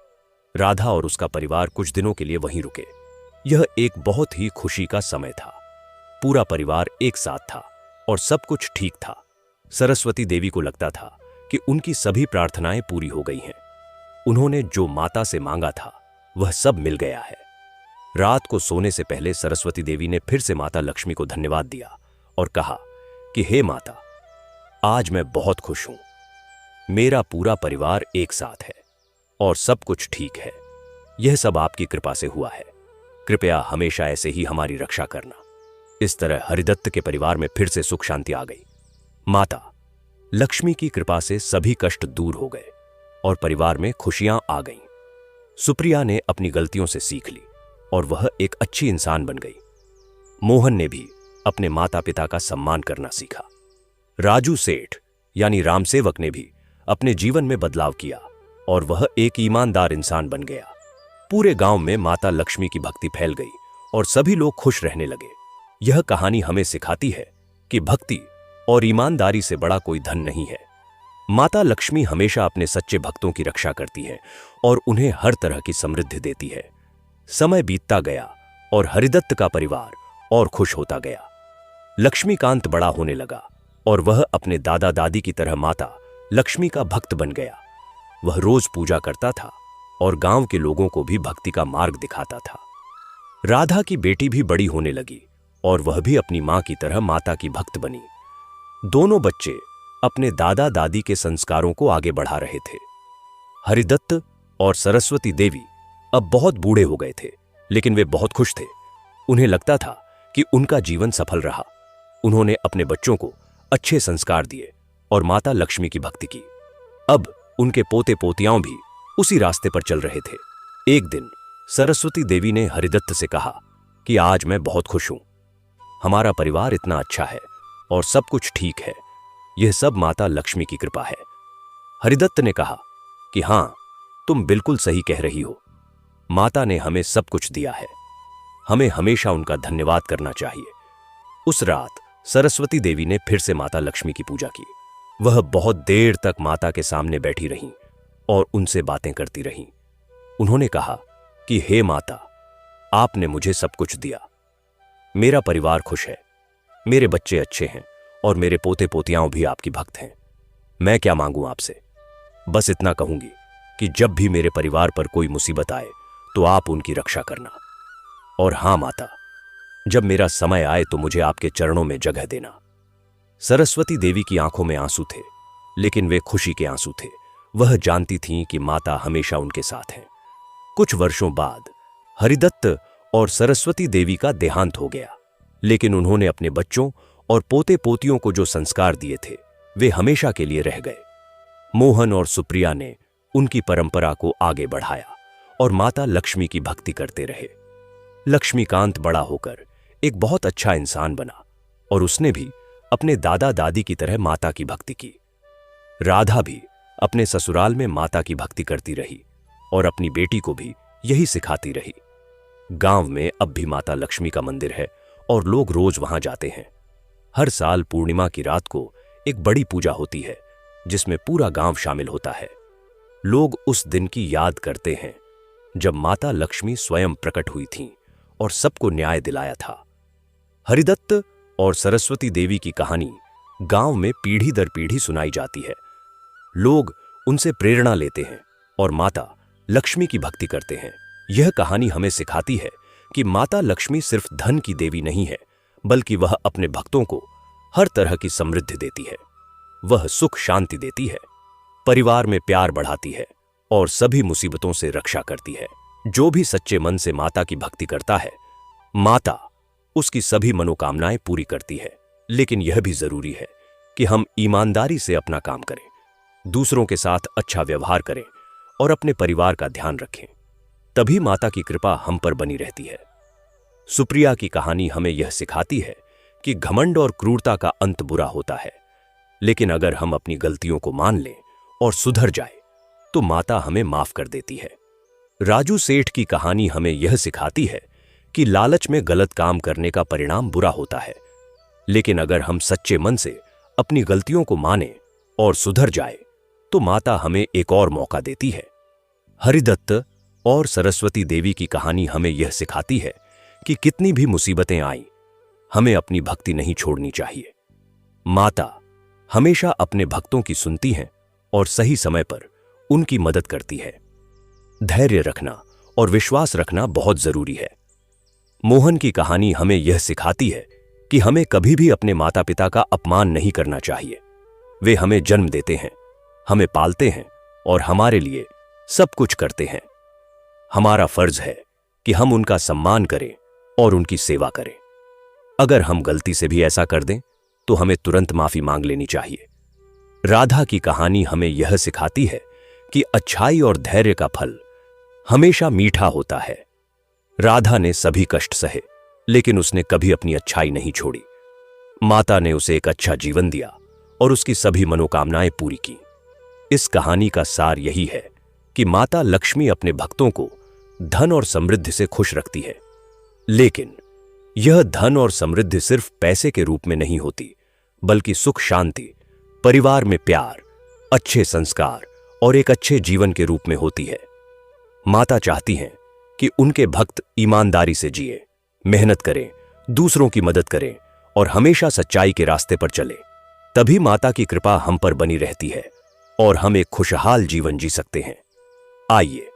राधा और उसका परिवार कुछ दिनों के लिए वहीं रुके। यह एक बहुत ही खुशी का समय था। पूरा परिवार एक साथ था और सब कुछ ठीक था। सरस्वती देवी को लगता था कि उनकी सभी प्रार्थनाएं पूरी हो गई हैं। उन्होंने जो माता से मांगा था वह सब मिल गया है। रात को सोने से पहले सरस्वती देवी ने फिर से माता लक्ष्मी को धन्यवाद दिया और कहा कि हे माता, आज मैं बहुत खुश हूं। मेरा पूरा परिवार एक साथ है और सब कुछ ठीक है। यह सब आपकी कृपा से हुआ है। कृपया हमेशा ऐसे ही हमारी रक्षा करना। इस तरह हरिदत्त के परिवार में फिर से सुख शांति आ गई। माता लक्ष्मी की कृपा से सभी कष्ट दूर हो गए और परिवार में खुशियां आ गईं। सुप्रिया ने अपनी गलतियों से सीख ली और वह एक अच्छी इंसान बन गई। मोहन ने भी अपने माता पिता का सम्मान करना सीखा। राजू सेठ यानी रामसेवक ने भी अपने जीवन में बदलाव किया और वह एक ईमानदार इंसान बन गया। पूरे गांव में माता लक्ष्मी की भक्ति फैल गई और सभी लोग खुश रहने लगे। यह कहानी हमें सिखाती है कि भक्ति और ईमानदारी से बड़ा कोई धन नहीं है। माता लक्ष्मी हमेशा अपने सच्चे भक्तों की रक्षा करती है और उन्हें हर तरह की समृद्धि देती है। समय बीतता गया और हरिदत्त का परिवार और खुश होता गया। लक्ष्मीकांत बड़ा होने लगा और वह अपने दादा दादी की तरह माता लक्ष्मी का भक्त बन गया। वह रोज पूजा करता था और गांव के लोगों को भी भक्ति का मार्ग दिखाता था। राधा की बेटी भी बड़ी होने लगी और वह भी अपनी मां की तरह माता की भक्त बनी। दोनों बच्चे अपने दादा दादी के संस्कारों को आगे बढ़ा रहे थे। हरिदत्त और सरस्वती देवी अब बहुत बूढ़े हो गए थे, लेकिन वे बहुत खुश थे। उन्हें लगता था कि उनका जीवन सफल रहा। उन्होंने अपने बच्चों को अच्छे संस्कार दिए और माता लक्ष्मी की भक्ति की। अब उनके पोते पोतियां भी उसी रास्ते पर चल रहे थे। एक दिन सरस्वती देवी ने हरिदत्त से कहा कि आज मैं बहुत खुश हूं। हमारा परिवार इतना अच्छा है और सब कुछ ठीक है। यह सब माता लक्ष्मी की कृपा है। हरिदत्त ने कहा कि हां, तुम बिल्कुल सही कह रही हो। माता ने हमें सब कुछ दिया है। हमें हमेशा उनका धन्यवाद करना चाहिए। उस रात सरस्वती देवी ने फिर से माता लक्ष्मी की पूजा की। वह बहुत देर तक माता के सामने बैठी रहीं और उनसे बातें करती रहीं। उन्होंने कहा कि हे माता, आपने मुझे सब कुछ दिया। मेरा परिवार खुश है, मेरे बच्चे अच्छे हैं और मेरे पोते पोतियां भी आपकी भक्त हैं। मैं क्या मांगूं आपसे? बस इतना कहूंगी कि जब भी मेरे परिवार पर कोई मुसीबत आए तो आप उनकी रक्षा करना। और हां माता, जब मेरा समय आए तो मुझे आपके चरणों में जगह देना। सरस्वती देवी की आंखों में आंसू थे, लेकिन वे खुशी के आंसू थे। वह जानती थीं कि माता हमेशा उनके साथ हैं। कुछ वर्षों बाद हरिदत्त और सरस्वती देवी का देहांत हो गया, लेकिन उन्होंने अपने बच्चों और पोते पोतियों को जो संस्कार दिए थे वे हमेशा के लिए रह गए। मोहन और सुप्रिया ने उनकी परंपरा को आगे बढ़ाया और माता लक्ष्मी की भक्ति करते रहे। लक्ष्मीकांत बड़ा होकर एक बहुत अच्छा इंसान बना और उसने भी अपने दादा दादी की तरह माता की भक्ति की। राधा भी अपने ससुराल में माता की भक्ति करती रही और अपनी बेटी को भी यही सिखाती रही। गांव में अब भी माता लक्ष्मी का मंदिर है और लोग रोज वहां जाते हैं। हर साल पूर्णिमा की रात को एक बड़ी पूजा होती है जिसमें पूरा गांव शामिल होता है। लोग उस दिन की याद करते हैं जब माता लक्ष्मी स्वयं प्रकट हुई थीं और सबको न्याय दिलाया था। हरिदत्त और सरस्वती देवी की कहानी गांव में पीढ़ी दर पीढ़ी सुनाई जाती है। लोग उनसे प्रेरणा लेते हैं और माता लक्ष्मी की भक्ति करते हैं। यह कहानी हमें सिखाती है कि माता लक्ष्मी सिर्फ धन की देवी नहीं है, बल्कि वह अपने भक्तों को हर तरह की समृद्धि देती है। वह सुख शांति देती है, परिवार में प्यार बढ़ाती है और सभी मुसीबतों से रक्षा करती है। जो भी सच्चे मन से माता की भक्ति करता है, माता उसकी सभी मनोकामनाएं पूरी करती है। लेकिन यह भी जरूरी है कि हम ईमानदारी से अपना काम करें, दूसरों के साथ अच्छा व्यवहार करें और अपने परिवार का ध्यान रखें। तभी माता की कृपा हम पर बनी रहती है। सुप्रिया की कहानी हमें यह सिखाती है कि घमंड और क्रूरता का अंत बुरा होता है, लेकिन अगर हम अपनी गलतियों को मान लें और सुधर जाए तो माता हमें माफ कर देती है। राजू सेठ की कहानी हमें यह सिखाती है कि लालच में गलत काम करने का परिणाम बुरा होता है, लेकिन अगर हम सच्चे मन से अपनी गलतियों को माने और सुधर जाए तो माता हमें एक और मौका देती है। हरिदत्त और सरस्वती देवी की कहानी हमें यह सिखाती है कि कितनी भी मुसीबतें आईं, हमें अपनी भक्ति नहीं छोड़नी चाहिए। माता हमेशा अपने भक्तों की सुनती हैं और सही समय पर उनकी मदद करती है। धैर्य रखना और विश्वास रखना बहुत जरूरी है। मोहन की कहानी हमें यह सिखाती है कि हमें कभी भी अपने माता पिता का अपमान नहीं करना चाहिए। वे हमें जन्म देते हैं, हमें पालते हैं और हमारे लिए सब कुछ करते हैं। हमारा फर्ज है कि हम उनका सम्मान करें और उनकी सेवा करें। अगर हम गलती से भी ऐसा कर दें तो हमें तुरंत माफी मांग लेनी चाहिए। राधा की कहानी हमें यह सिखाती है कि अच्छाई और धैर्य का फल हमेशा मीठा होता है। राधा ने सभी कष्ट सहे, लेकिन उसने कभी अपनी अच्छाई नहीं छोड़ी। माता ने उसे एक अच्छा जीवन दिया और उसकी सभी मनोकामनाएं पूरी की। इस कहानी का सार यही है कि माता लक्ष्मी अपने भक्तों को धन और समृद्धि से खुश रखती है, लेकिन यह धन और समृद्धि सिर्फ पैसे के रूप में नहीं होती, बल्कि सुख शांति, परिवार में प्यार, अच्छे संस्कार और एक अच्छे जीवन के रूप में होती है। माता चाहती हैं कि उनके भक्त ईमानदारी से जिए, मेहनत करें, दूसरों की मदद करें और हमेशा सच्चाई के रास्ते पर चलें। तभी माता की कृपा हम पर बनी रहती है और हम एक खुशहाल जीवन जी सकते हैं। आइए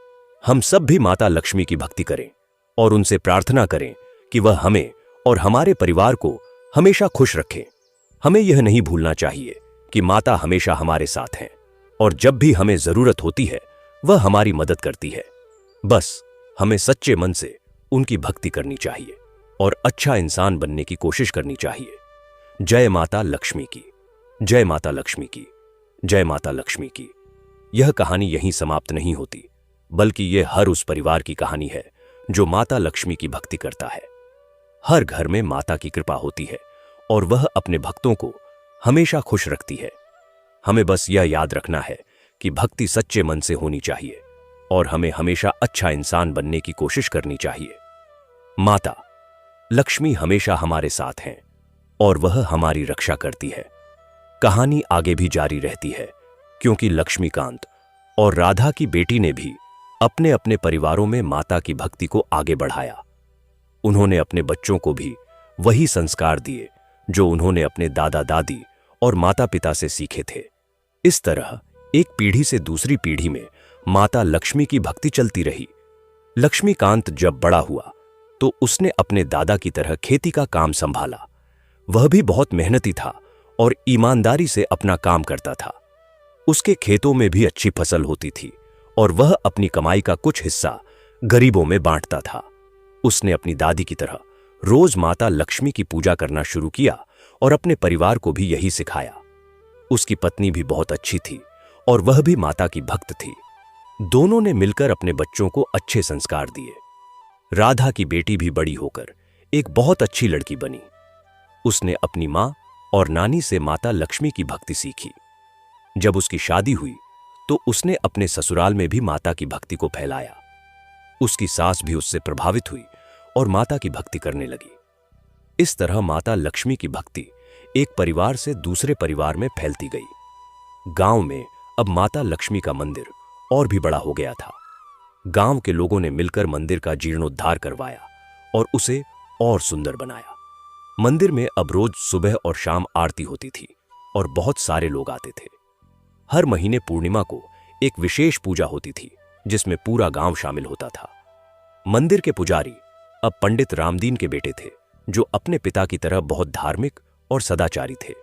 हम सब भी माता लक्ष्मी की भक्ति करें और उनसे प्रार्थना करें कि वह हमें और हमारे परिवार को हमेशा खुश रखें। हमें यह नहीं भूलना चाहिए कि माता हमेशा हमारे साथ हैं और जब भी हमें जरूरत होती है वह हमारी मदद करती है। बस हमें सच्चे मन से उनकी भक्ति करनी चाहिए और अच्छा इंसान बनने की कोशिश करनी चाहिए। जय माता लक्ष्मी की, जय माता लक्ष्मी की, जय माता लक्ष्मी की। यह कहानी यहीं समाप्त नहीं होती, बल्कि यह हर उस परिवार की कहानी है जो माता लक्ष्मी की भक्ति करता है। हर घर में माता की कृपा होती है और वह अपने भक्तों को हमेशा खुश रखती है। हमें बस यह याद रखना है कि भक्ति सच्चे मन से होनी चाहिए और हमें हमेशा अच्छा इंसान बनने की कोशिश करनी चाहिए। माता लक्ष्मी हमेशा हमारे साथ हैं और वह हमारी रक्षा करती है। कहानी आगे भी जारी रहती है क्योंकि लक्ष्मीकांत और राधा की बेटी ने भी अपने अपने परिवारों में माता की भक्ति को आगे बढ़ाया। उन्होंने अपने बच्चों को भी वही संस्कार दिए जो उन्होंने अपने दादा दादी और माता पिता से सीखे थे। इस तरह एक पीढ़ी से दूसरी पीढ़ी में माता लक्ष्मी की भक्ति चलती रही। लक्ष्मीकांत जब बड़ा हुआ तो उसने अपने दादा की तरह खेती का काम संभाला। वह भी बहुत मेहनती था और ईमानदारी से अपना काम करता था। उसके खेतों में भी अच्छी फसल होती थी और वह अपनी कमाई का कुछ हिस्सा गरीबों में बांटता था। उसने अपनी दादी की तरह रोज माता लक्ष्मी की पूजा करना शुरू किया और अपने परिवार को भी यही सिखाया। उसकी पत्नी भी बहुत अच्छी थी और वह भी माता की भक्त थी। दोनों ने मिलकर अपने बच्चों को अच्छे संस्कार दिए। राधा की बेटी भी बड़ी होकर एक बहुत अच्छी लड़की बनी। उसने अपनी मां और नानी से माता लक्ष्मी की भक्ति सीखी। जब उसकी शादी हुई तो उसने अपने ससुराल में भी माता की भक्ति को फैलाया। उसकी सास भी उससे प्रभावित हुई और माता की भक्ति करने लगी। इस तरह माता लक्ष्मी की भक्ति एक परिवार से दूसरे परिवार में फैलती गई। गांव में अब माता लक्ष्मी का मंदिर और भी बड़ा हो गया था। गांव के लोगों ने मिलकर मंदिर का जीर्णोद्धार करवाया और उसे और सुंदर बनाया। मंदिर में अब रोज सुबह और शाम आरती होती थी और बहुत सारे लोग आते थे। हर महीने पूर्णिमा को एक विशेष पूजा होती थी जिसमें पूरा गांव शामिल होता था। मंदिर के पुजारी अब पंडित रामदीन के बेटे थे, जो अपने पिता की तरह बहुत धार्मिक और सदाचारी थे।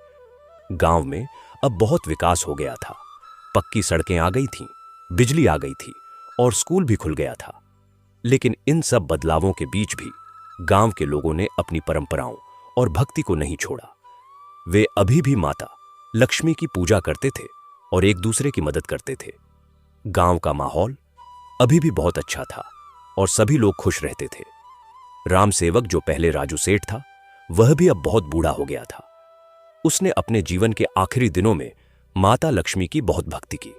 गांव में अब बहुत विकास हो गया था। पक्की सड़कें आ गई थीं, बिजली आ गई थी और स्कूल भी खुल गया था। लेकिन इन सब बदलावों के बीच भी गांव के लोगों ने अपनी परंपराओं और भक्ति को नहीं छोड़ा। वे अभी भी माता लक्ष्मी की पूजा करते थे और एक दूसरे की मदद करते थे। गांव का माहौल अभी भी बहुत अच्छा था और सभी लोग खुश रहते थे। राम सेवक, जो पहले राजू सेठ था, वह भी अब बहुत बूढ़ा हो गया था। उसने अपने जीवन के आखिरी दिनों में माता लक्ष्मी की बहुत भक्ति की।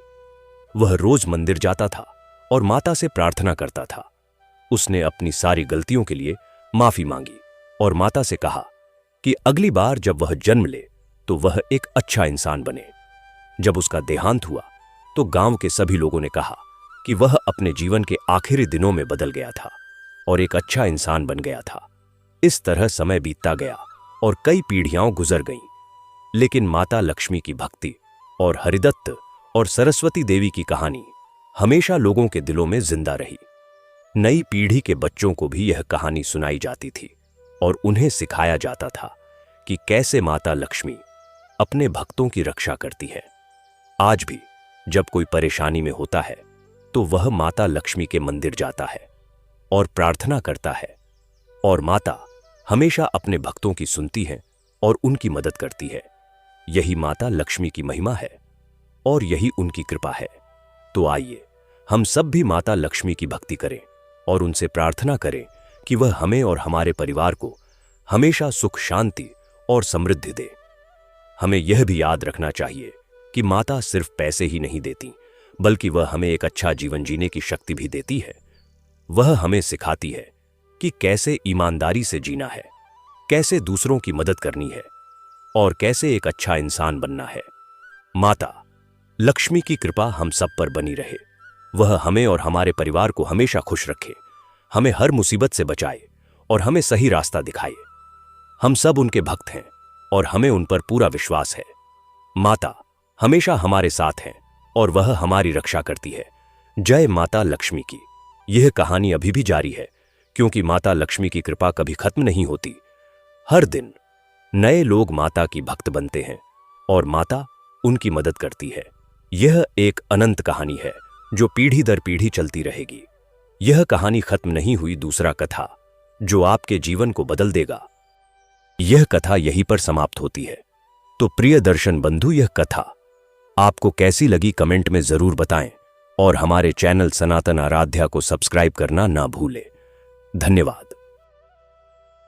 वह रोज मंदिर जाता था और माता से प्रार्थना करता था। उसने अपनी सारी गलतियों के लिए माफी मांगी और माता से कहा कि अगली बार जब वह जन्म ले तो वह एक अच्छा इंसान बने। जब उसका देहांत हुआ तो गांव के सभी लोगों ने कहा कि वह अपने जीवन के आखिरी दिनों में बदल गया था और एक अच्छा इंसान बन गया था। इस तरह समय बीतता गया और कई पीढ़ियां गुजर गईं, लेकिन माता लक्ष्मी की भक्ति और हरिदत्त और सरस्वती देवी की कहानी हमेशा लोगों के दिलों में जिंदा रही। नई पीढ़ी के बच्चों को भी यह कहानी सुनाई जाती थी और उन्हें सिखाया जाता था कि कैसे माता लक्ष्मी अपने भक्तों की रक्षा करती है। आज भी जब कोई परेशानी में होता है तो वह माता लक्ष्मी के मंदिर जाता है और प्रार्थना करता है, और माता हमेशा अपने भक्तों की सुनती है और उनकी मदद करती है। यही माता लक्ष्मी की महिमा है और यही उनकी कृपा है। तो आइए हम सब भी माता लक्ष्मी की भक्ति करें और उनसे प्रार्थना करें कि वह हमें और हमारे परिवार को हमेशा सुख, शांति और समृद्धि दे। हमें यह भी याद रखना चाहिए कि माता सिर्फ पैसे ही नहीं देती, बल्कि वह हमें एक अच्छा जीवन जीने की शक्ति भी देती है। वह हमें सिखाती है कि कैसे ईमानदारी से जीना है, कैसे दूसरों की मदद करनी है और कैसे एक अच्छा इंसान बनना है। माता लक्ष्मी की कृपा हम सब पर बनी रहे। वह हमें और हमारे परिवार को हमेशा खुश रखे, हमें हर मुसीबत से बचाए और हमें सही रास्ता दिखाए। हम सब उनके भक्त हैं और हमें उन पर पूरा विश्वास है। माता हमेशा हमारे साथ हैं और वह हमारी रक्षा करती है। जय माता लक्ष्मी की। यह कहानी अभी भी जारी है, क्योंकि माता लक्ष्मी की कृपा कभी खत्म नहीं होती। हर दिन नए लोग माता की भक्त बनते हैं और माता उनकी मदद करती है। यह एक अनंत कहानी है जो पीढ़ी दर पीढ़ी चलती रहेगी। यह कहानी खत्म नहीं हुई। दूसरा कथा जो आपके जीवन को बदल देगा। यह कथा यहीं पर समाप्त होती है। तो प्रिय दर्शन बंधु, यह कथा आपको कैसी लगी कमेंट में जरूर बताएं और हमारे चैनल सनातन आराध्या को सब्सक्राइब करना ना भूलें। धन्यवाद।